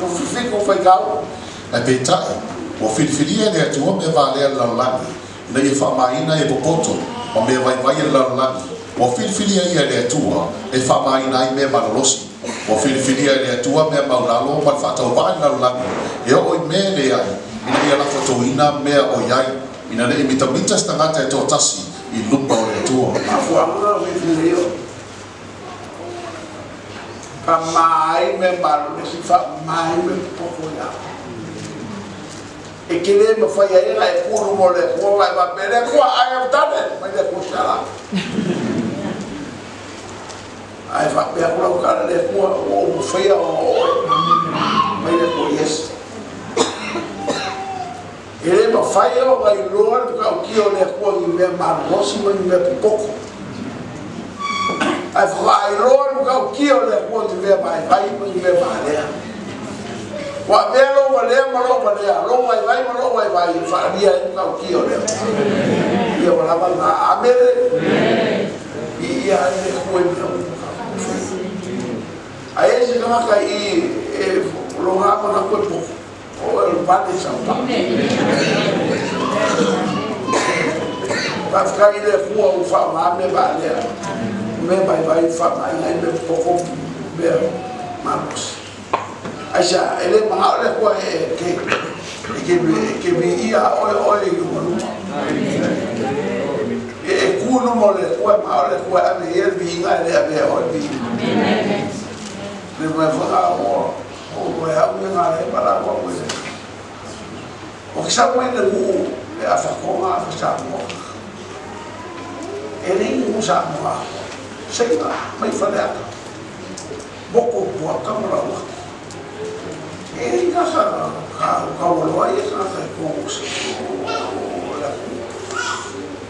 no fico foi gal e petai o filfilia le atua me vale la lani na e fa mai na e popoto o me vai la lani o filfilia ia le atua e fa mai na me malolosi o filifilia le atua me maulalo ma fata o ba na lani e o me le ai ina ia la foto ina me o yai ina le mitamita stangata e totasi i lumba o le atua afuanga o filio pa mai me malo si fa mai me poco ya e que le me fai ai la e puro mo le ko vai va bene ko ai have done it ma le ko sala ai fa pe agora o cara le ko o feia o mai le ko yes ele ma fai o vai lor o que o le ko me malo si me pouco ai vai lor o que o le ko me vai me vale wa belo wa le malo wa le lo vai fa dia o que o le ia wala ba amere ia le ko aí se não cai e lo ha na corpo o el bate São Paulo vai ficar ele rua o falar me vai falar ainda pouco bem mas aí já ele mal é com que me ia oi e cuno mole o mal é com a ele vinha ele é oi vai falar o é a minha para o que sabe ele é a facoma a sabe ele não sabe sei lá mas falei pouco boa câmera ele casa calor aí casa com os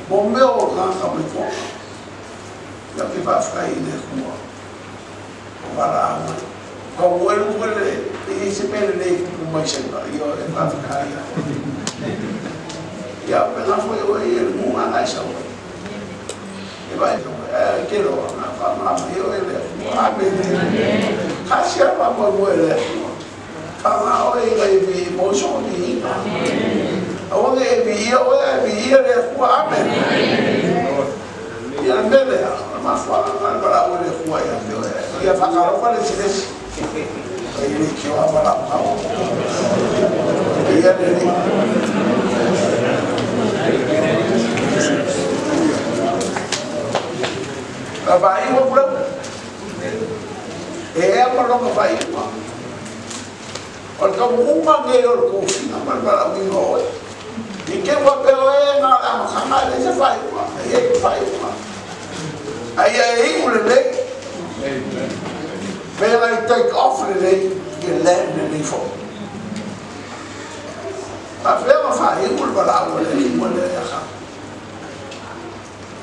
bom meu casa me com já que vai ficar aí né com para como ele esse pele com mais chega e olha vai ficar aí e a pena foi ele não anais e vai quero na fama eu ele amém casia para ele fala oi vai vir emoção de oi vai vir le amém e ia mele ma fa para o le kuai ia whakaro pa le tiresi ia le ki o amara pao ia le ni la vai o pula e amaro ka vai o ka uma nge o ko fina para o ngo e que o pelo é na ama ele se faz e faz aí aí o lei when I take off the day you land the day for a fema faz o para o lei o lei a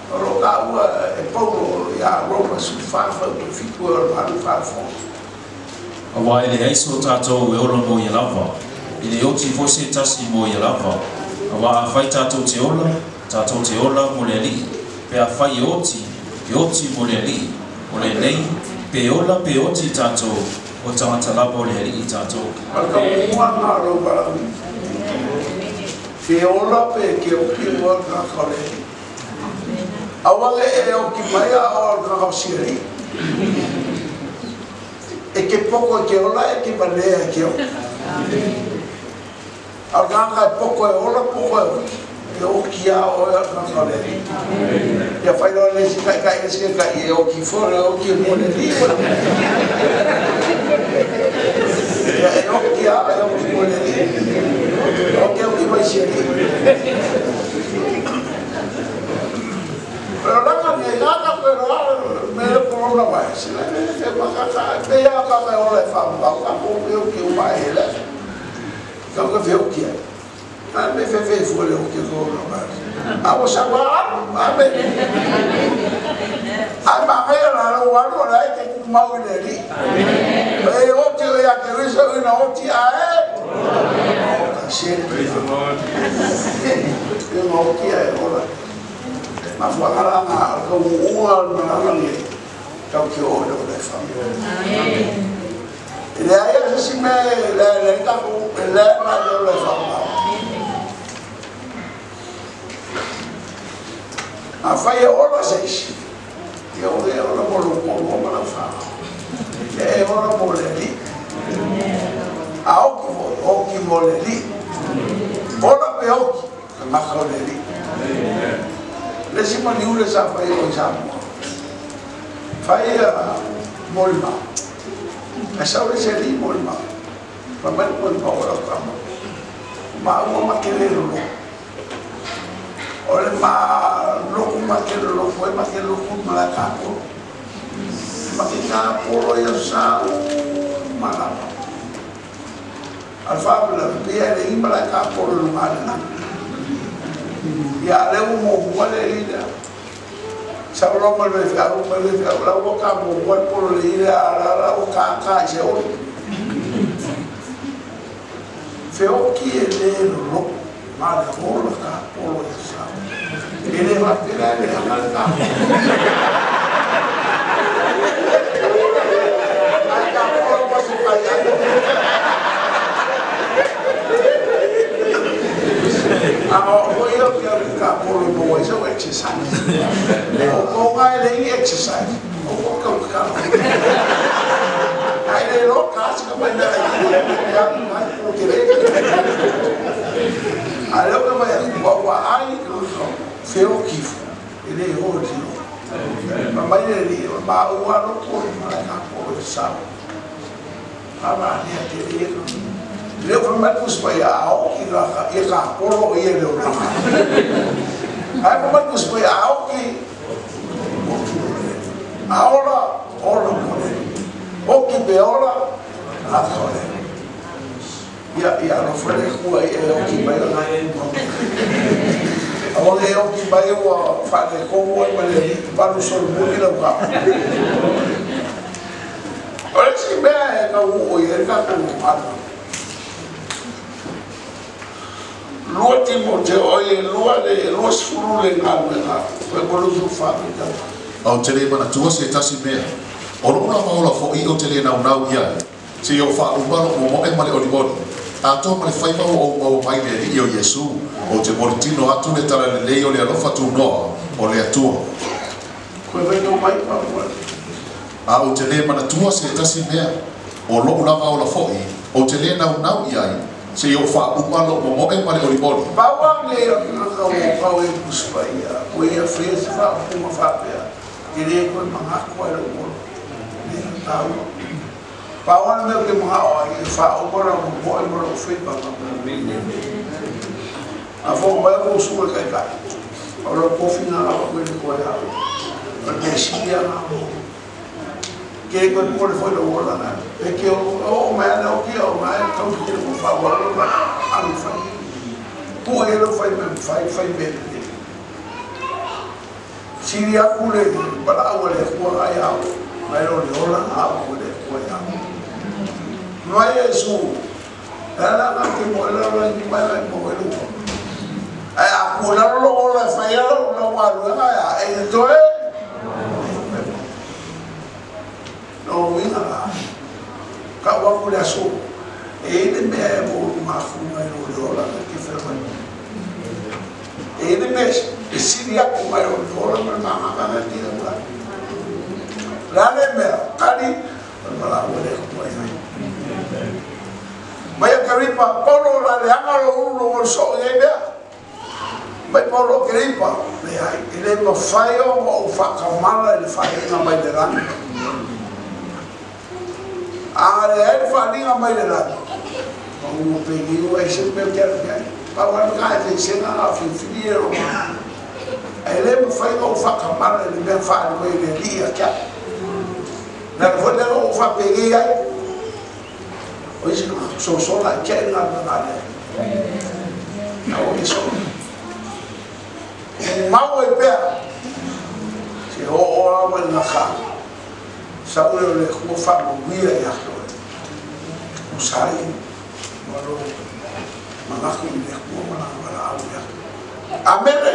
roga e pouco ya roga sufafa que ficou lá no farfo a wai le aiso tātou e ora mo i lava i le oti fosi tasi mo i lava a wa a whai tātou te ola mo le li pe a whai oti mo le li o le nei pe ola pe oti tātou o tangata labo le li i tātou a ka mua ngā roga pe ola pe ke o ki mua ka kore a wale e o ki mai a o ka hausiri e ke poko ke ola e ke manea ke o a ganga e poko e ola poko e o ki a o e ka kore ia whai roa le si kai kai si kai e o ki fore o ki mo le li ia e o ki a e o ki mo le li o ki mai si pero la nada pero me por la base la me fe makaka pe ya ka me ole fa ba ka ko eu que o pai ele ka ka ve o que a me fe foi o que go no ba a o sa ba a me a ma me la o wa no la que ku ma o le ri e o que ya que riso no o ti a e sempre eu não que é ora ma whakara ngā ka uunga marangi kau ki o leo le whamia. I le aia si me le kaku e le ma leo le whamia. A whai e ora seisi. Ki o le ora moro moro mana whamia. E ora mo le li. A oki mo le li. Ora pe oki ka maka o le li. Le si mani ule sa fai o Samoa. Fai molma. E sa ule se li molma. Pa mai molma ora kama. Ma ua makelelo lo. Ole ma loku makelelo lo. Koe makelelo ku mala kako. Makika polo ia sa malapa. Alfabula pia le imala kako lo malana. Ya le mo wale ida sa lo mo le fa la o ka mo wal por le ida la o ka se o fe o ki le lo ma le o lo ka o lo sa ele va pela le ka so exercise. O ngai le exercise. O ko ka. Ai le lo ka se ka mai na ya mai ko ke le. Ai lo ka mai wa ai ko fe o ki. Ele o di. Ma mai le ma o wa lo ko ma ka ko sa. Ama ni te le. Le ko mai ko spa ya o ki la e ka ko lo ye le o. Ai como que foi a que ahora o que beola a sole ya no fue de jugar o que vai lá agora é o que vai o fazer como é para o sol muito lá olha se bem é que o ele tá com Lua Timoteo oye lua sfuru le ngāwena koe kolo tu whāpita. Au te le mana tua se tasi mea. O rona maola fo i o te le nau ia. Se o wha umaro mo moe male o limoni. A toa male whaimau o mai le ri o Yesu. O te moritino atu le tala le lei o le alofa tu noa o le atua. Koe vai no mai pa mo. A o te le mana tua se tasi mea o lo lava o la foi o te le nau nau iai se o fa umalo mo mo e male o liboli. Pa wa le na ka o pa o puspa ia. Ko ia fez fa uma fa pe. Dire ko manga ko era mo. Ni tau. Pa wa me ke manga o ia fa o ora mo mo e mo fe pa ka me. A fo ba ko su ka ka. Ora ko fina ko ko ia. Porque sia na que quando por foi do ola né é que o man o que o man então que ele foi agora a não faz o ele foi bem se ia cule para o ele foi aí a mas o ola a o ele foi a não é isso ela não que ela não vai morrer a cula lo ola foi ela não vai então no winga la ka wa ku la so e de me mo ma fu mai no la ke fa mai e de me e si dia ku mai no la ma ka na ti la le me ali ma la wo le ku mai ka ri pa polo la le anga lo uno so e be mai polo ke ri pa me ai ele no faio o fa ka mala le fa na mai de ran a ele falinha mais de lá como peguei o esse meu que era para o cara de cena a filho ele me faz o faca mala ele me faz o ele dia que na verdade eu fa peguei aí hoje só lá que na verdade não isso mal é pé se o vai na casa sabe o que eu faço guia ya usai malo manaku ni ko mana ya amere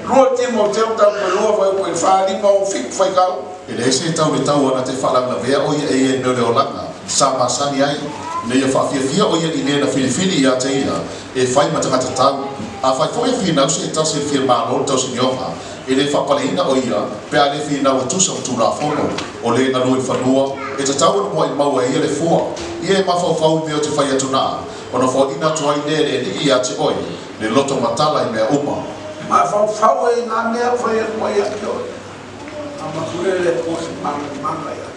ro Timoteo ta pelo vai ko fa li pa o fik fa ka Ele se tau le tau ana te whalang na vea o ia e no leo langa sa masani ai ne ia whawhiawhia o ia i ne na whiriwhiri ia te ia e whai matangata tau a whai fo ia whina usi e tau se whia mālo tau se nionga e le whapaleina o ia pe a le whina o tusa o tūra whono o le na roi whanua e te tau mo i maua ia le fua ia e mawhauwhau me o te whai atuna o na whau ina tuai ne le ni ia te oi le loto matala i mea uma ma whauwhau e ngā mea whai e moi a ki oi a makurele posi manga ia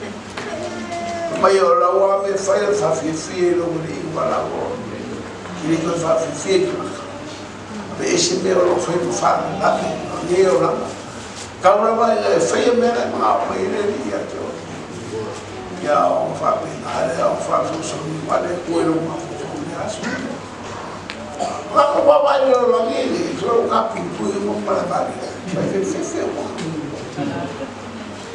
mai o laua me whai e whawhiwhi e longu ni i wala o kiri koe whawhiwhi e ki maka me ese mea o lo whai mu whana nake ni e o langa kaura mai e whai e mea e mga mai re ni ia te oi ia o whape nare o whape soni wale koe lo mafu ni asu Lako wawai o langili, so kapi pui mo para bari. Vai ver fefe mo.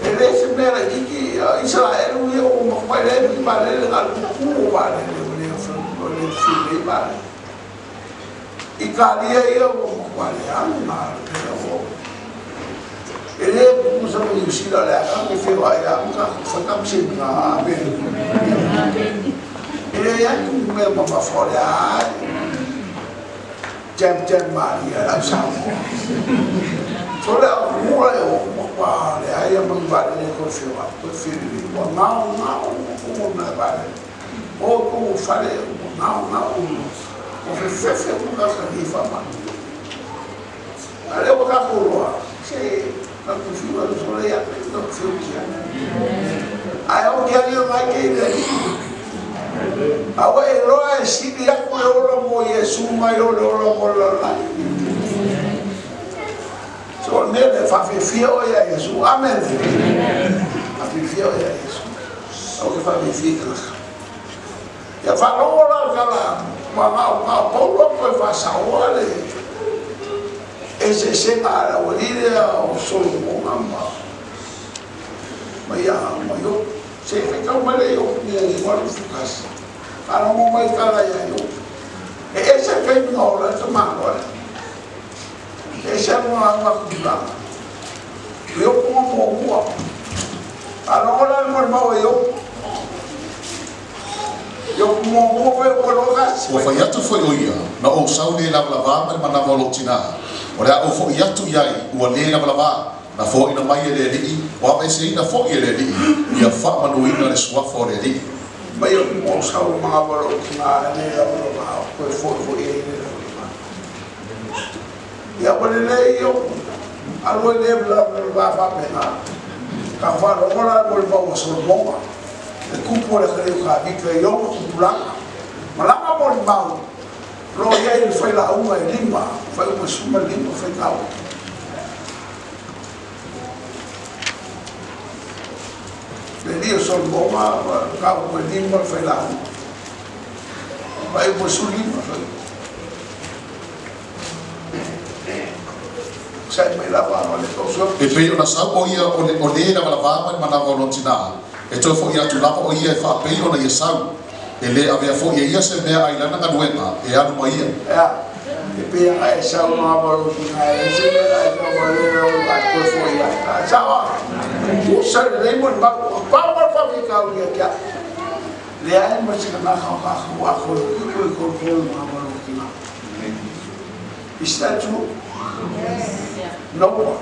Ele se mera kiki Israel o eu mo vai le bari le al ku bari le le fili bari. I kalia eu mo bari ana o. Ele mo sa mo usila le a que fe vai a ka fa kam se na be. Ele ya me mo fa fora. Jam Maria la samo. Sole a mura o qua le ai a mangiare le cose va. Per finire. No, come me pare. O come fare no. O fe un casa di fama. Allora ka ko se ka ku fi wa sole ya no fi ki. Ai o ki ali mai ke awa e roa e sidi aku e ora mo Yesu mai ora mo la so nele fa fia o ya Yesu amen fa fia o ya Yesu o que fa fia ya fa ora kala ma Paulo ko fa saole ese se para o líder o solo mo amba mai yo se fica uma lei ni igual focas para não mais cara ya eu esse é quem não olha tomar agora esse é uma coisa eu como boa para não olhar normal eu como boa eu colocar o whai atu foi o ia na o saule la lava ma na volo tina ora o foi atu iai o le la lava na fo ina mai le li wa mai se ina fo le li ia fa manu ina le swa fo le li mai o mo sa o ma ba ro na le la ro ma ko fo e ia ba le yo algo le bla bla ba pena ka fa ro ora ko ba o so bomba e kupo le kare ka bi ke yo ku blanca malanga mo ba ro ia il foi la uma e lima foi uma suma lima foi cao le dio sol bomba cao ko lima foi la vai uma suma lima foi sai mai la va le toso e pe ona sa o ia o le na la va ma na vo tina e to fo ia tu la o ia fa pe ona ia sa e le avea fo ia se mea ai lana ganuema e anu mai ia e pe ai sa ma ba ro tina e se le ai no ma le no ai ko fo ia sa wa tu sa le mo ba fa mi ka ia kia le ai ma se na ka wa ko ma ba ro tina is that true? No one.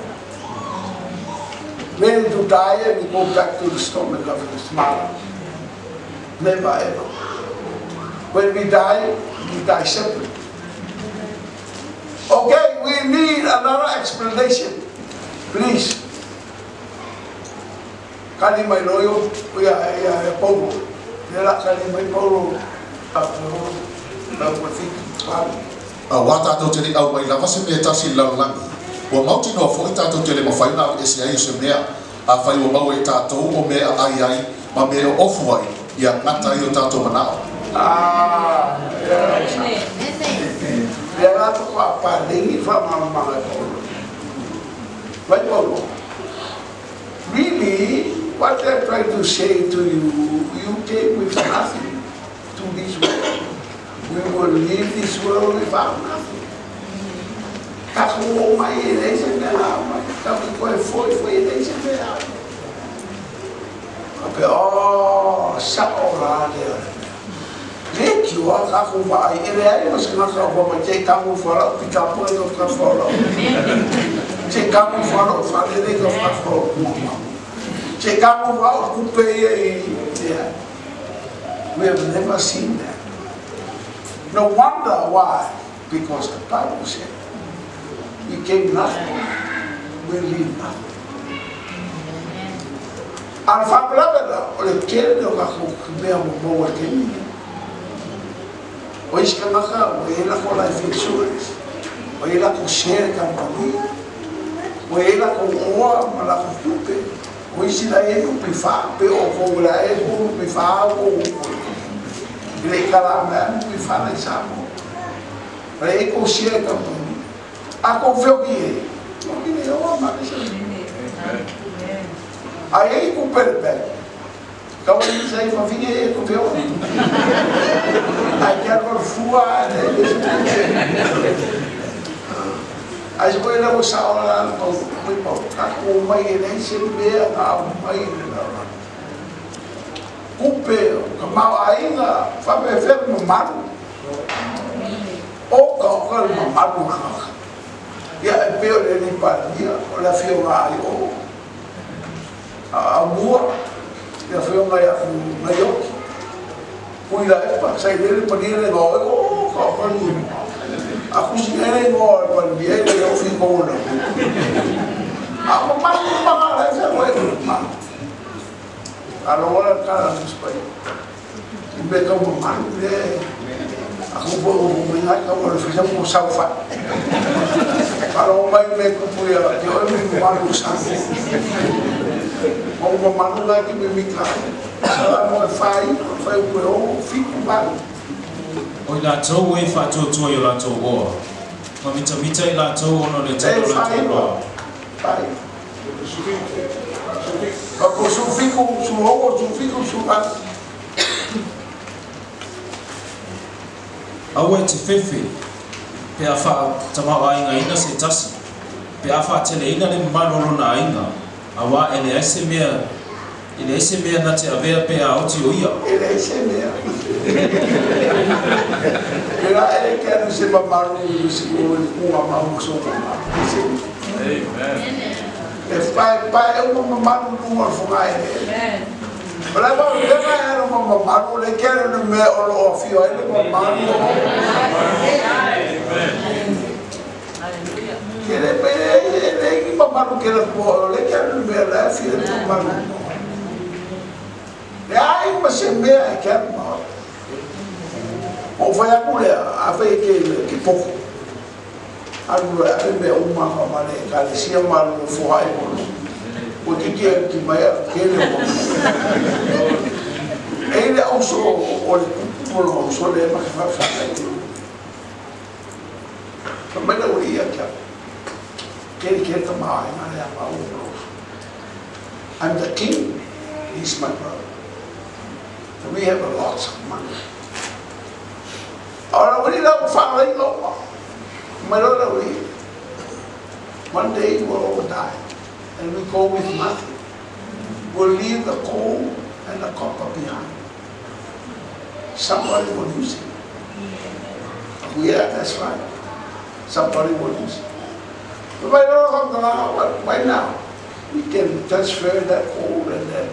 When you die and you go back to the stomach of the smile. Never ever. When we die separately. Okay, we need another explanation. Please. Kali mai loyo, ya Paulo. Nela kali mai Paulo. wa tātou te au mai lava se mea tasi lalangi. Wa mauti no fo i tātou te le mawhaina e se ai se mea a whai o mau e tātou o mea ai ma mea ofu ai i a ngata i o tātou manao. Lea rata ko a pālengi whamamanga Paulo. Vai Paulo. Really, what they're trying to say to you, you came with nothing to this world. We will leave this world without nothing. Kako mai eleise me ama, kako koe foi eleise me ama. Ape sa ora le. Leki wa kako vai ele ai mas kana ka wa mai te kamu fora pika po no ka fora. Te kamu fora fa le ka fa fora. Te kamu wa ku pe e. We have never seen that. No wonder why, because the Bible said, we came nothing, we leave nothing. And Fabulabella, or the kid of a king, or is Kanaka, or Elako Life Insurance, or Elako Share Company, or Elako Oa, Malako Pupe, or is it a Pifa, or Cola, Pifa, or le kalama mi fala samo re ko sia ka a ko veo que no que eu ama isso aí com perpe então ele sai fa vinha com veo aí agora fua aí eu ele vou sair no muito pouco com mai nem se vê a mai Kupe, kamau ainda, fabe fer no maru. O kakal no maru kaka. Ya peo le ni paria, o la fio ngai o. A mua, ya fio ngai a mayo. Kuila e pa sai le paria le go o kakal ni. A kusinere go pa bien le o fi ko na. A ma la se ko ma. Agora cara nos pai. E beto uma mano de a roupa o menino que eu fiz um salfa. Para o mai me cupuia, eu me mano sangue. Uma mano lá que me mica. Ela não faz o eu fico mal. Oi lá tou e fatou tu eu lá tou o. Mamita mita e lá tou no le tou lá tou. Pai. Ako sufico suas. Awe te fefe pe afa tama ainga ina se tasi pe afa tele ina le manolo na ainga awa ele esemea na te avea pe a oti oia Ele esemea era ele que não se mamaro se uma mão só amen e pai uma mamalu numa fungai But I want to get my hand on my mother, they get in the middle of you, I look at my mother. They my mother get a boy, they get in the middle of you, my mother. I must say, me, I can't know. Oh, for Yakulia, I think it's Kipoko. I will be a woman for money, I see a man for I o te kia ki mai a kene o ele also o le kupolo o so le maka whawhaka i ka mai na uri ia kia kere kere ta maa i ngare a maa o I'm the king, he's my brother. So we have a lot of money. Ora uri la whawhaka i lo mai rora uri one day we'll all die. And we go with nothing. We'll leave the coal and the copper behind. Somebody will use it. Yeah, that's right. Somebody will use it. But why now? We can transfer that coal and that.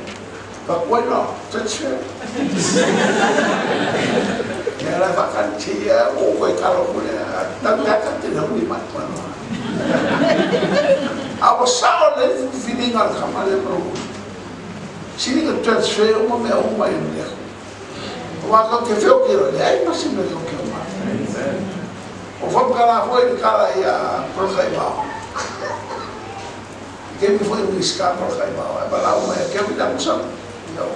But why not? Transfer. Kaya bakal siya, okay kalau punya, naglakat din ako ni Matman. Our sour life feeding on Kamale Pro. Sitting a transfer, Mama, oh my dear. Waka Kefil, I must have been okay. Of what Karahoy, Karaya, Prohaiba. Gave me for him this car, Prohaiba, but I'll make every damn son. No, I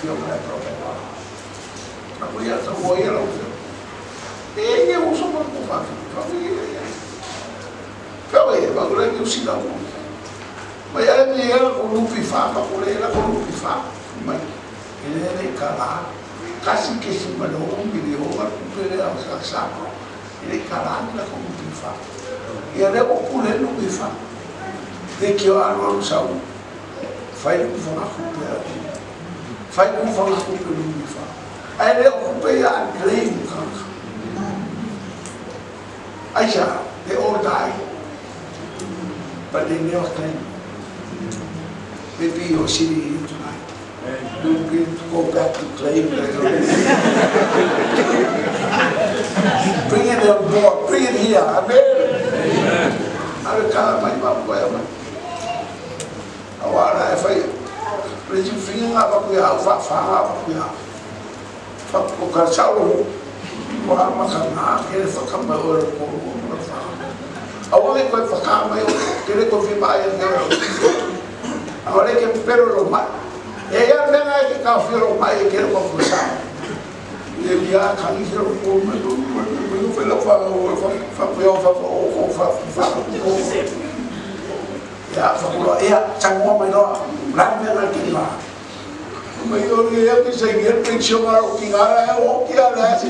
feel my Prohaiba. We have to boil over. Ele usa uma família. Kawai, bagulho que eu se dá um. Mas ele era com o pifá, bagulho era com o pifá. Mas ele era calado. Quase que se mandou milhão, ele era saco. Ele calado era com o pifá. E ele é o pulê no pifá. De que eu ando no saúde. Faz o que falar com ele. Faz o que falar com ele no pifá. Aí ele ocupei a grande canto. Aisha, they all died, but they never came. Maybe you're sitting here tonight. You're going to go back to claim that. Bring it on board, bring it here. Amen. I will call my mom, whatever. Agora, if I presume fingering up, we have o casal o ama kana ele fakamba o awale ko fakama eu ele ko vi mai agora que pero lo mai e ya nena que ka firo mai que ko fusa ele ya kan firo ko me foi lá ya fakula ya changwa mai no ramena que lá Mas eu que cheguei, tem que chamar o que era o que era esse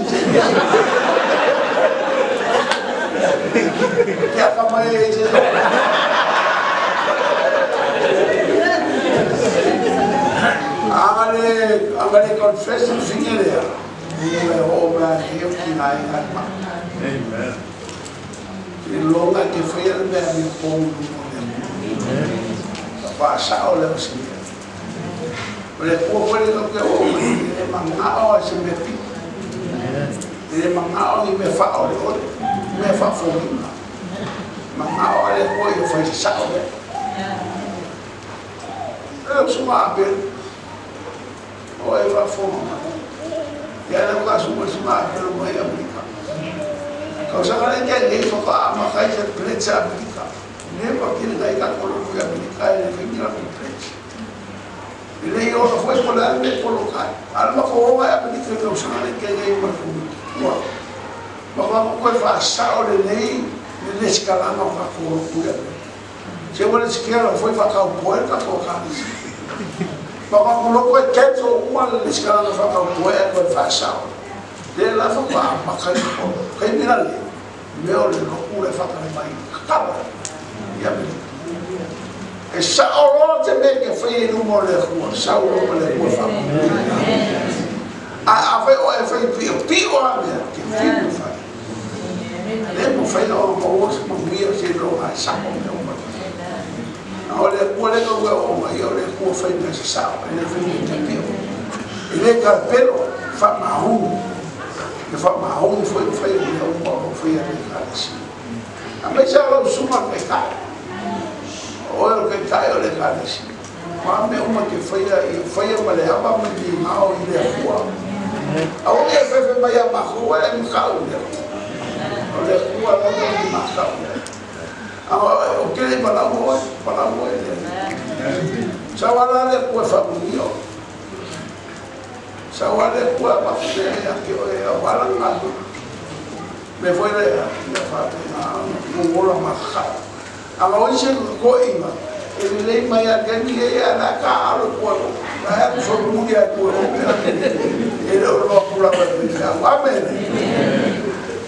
que a cama é esse. Agora confesso o fim dele. O meu que não é nada. Amen. E logo que foi ele me pondo. Passar o assim. Oleh puan itu ke orang ini mengawal sembepi, ini mengawal ini mefak oleh mefak fungin, mengawal oleh puan yang faisal oleh, semua ambil, oleh mefak fungin, ya ada semua ambil oleh Amerika. Kalau sekarang jadi itu apa makai terpilih Amerika, ini bagaimana kita kalau punya Amerika ini punya terpilih. Ele eu foi escolher me colocar. Alma como é porque que eu chamo que ele é muito. Mas vamos conversar olha nem nesse canal não vai colocar. Se eu disse que ela foi fazer o poeta colocar isso. Mas vamos colocar que é uma nesse canal não vai fazer o poeta vai fazer. Ele lá foi para macar o que mira ali. Meu loucura fazer mais. Acaba. E a e Saulo também que foi no moleque, Saulo moleque foi. Foi pior a minha, que filho foi. Lembro foi no almoço, não via se não achava meu. Olha, olha que eu olha que eu fui nessa sala, ele foi muito tempo. Ele é carpelo, faz marrom, ele faz marrom, foi a assim. A mas ela suma pecado. Olha que cai, olha que assim. Mas uma que foi a mulher, a mãe de mal e de rua. A outra foi mais a marrom, ela me calou. Olha que rua, ela não me marcou. O que ele falou ele. Sawala le kua família. Sawala le kua família que eu wala ngado. Me foi le no mola marcado. Ama hoje ko inga. Ele lei mai a gani e ana ka alo kua. Na é só mulher kua. Ele não pula para amém.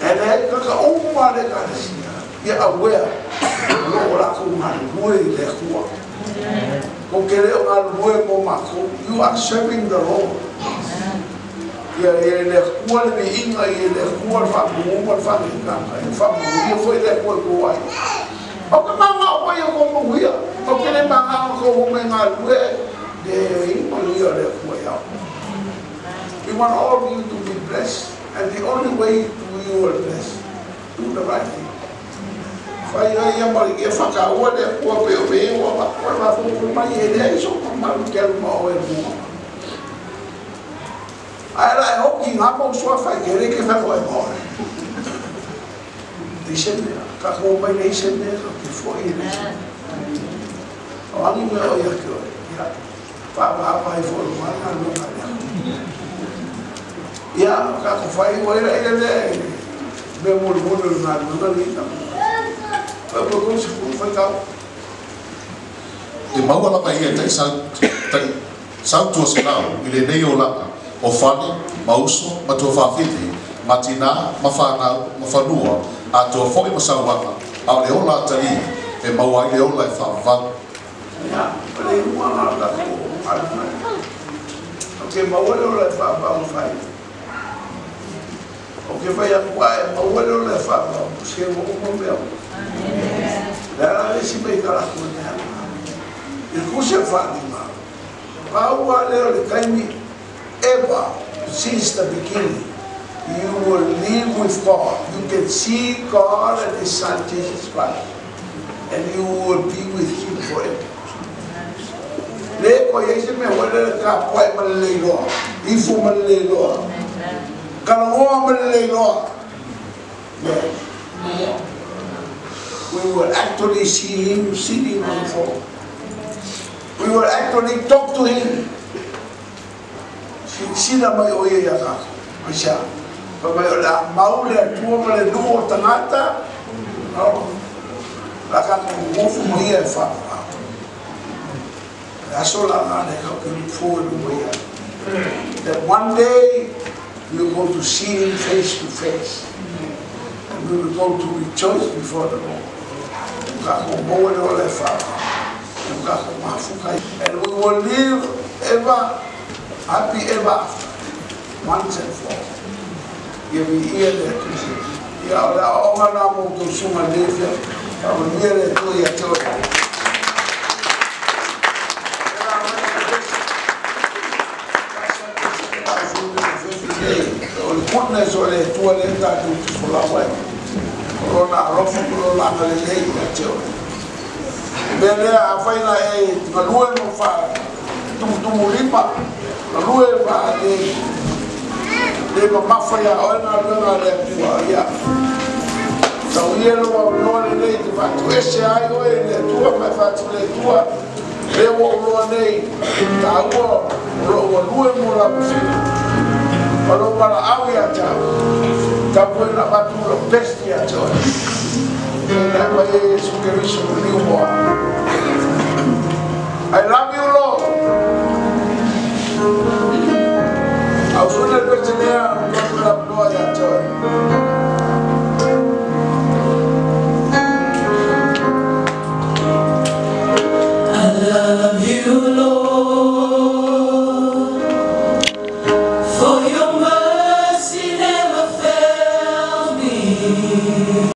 Ele ka uma le cara. Ya aware lo la ko malue le kuwa ko kere o malue mo mako you are serving the Lord ya le kuwa le inga le kuwa fa mo fa mo foi le ko ko ai o ka mama o ya ko mo ya o kere mama ko mo malue de inga le kuwa ya we want all of you to be blessed and the only way you will bless do the right thing. Fai ia mari ia whakaua le kua peo peo wa fuku mai e lea iso maru kelu mao e mua. Ai la e hoki ngapa usua whai kere ke whako e more. Ise mea, ka kua mai ne ise mea ka ke fo i ise. O angi mea o ia ke oi, ia wha i fo lumana lunga lea. Ia, ka kua whai o ira ira lea me mulu mulu na lunga lita. E maua laka ia tai sau tua sinau i le nei o laka o whane, mauso, matua whawhiti, matina, mawhanau, mawhanua, a tua whoi masauanga, a le ola tari e maua i le ola e whawang. Ia, le umana laka o alumai. Ok, maua le ola e whawang whai. Ok, vai a kuai, maua le ola e whawang, se mo mea. Ela esse bem que ela conhece. Ele custa fátima. How are they ever since the beginning? You will live with God. You can see God and His Son Jesus Christ, and you will be with Him forever. Le conhece me olha cá pai malelo, ifu malelo, kalongo malelo. We will actually see Him sitting on the throne. We will actually talk to Him. Sila mai oia ya ka. Masha. Mai la maule tua male duo tangata. No. La ka mo fu mai e fa. Asola na ne ka look forward to mai. That one day we are going to see Him face to face. And we will go to rejoice before the Lord. And we will live ever happy ever after, once and for all. Give me ear that to see. Ya ora onga na mo to suma lefia, ka mo niere to ya to. O goodness o le tua lenta to for our Corona rofa corona le lei da teo. Bele a faina e malue no fa tu mulipa. Malue va de mafa ya ona le tua ya. Então ele não é lei de fato esse aí ele tua mas fato le tua eu não nei tá o lue mula Kalau para awia jauh, kamu nak batu best ya jauh. Nak bayar sukeri sukeri buat. I love you Lord. Aku sudah bersedia untuk berdoa ya jauh.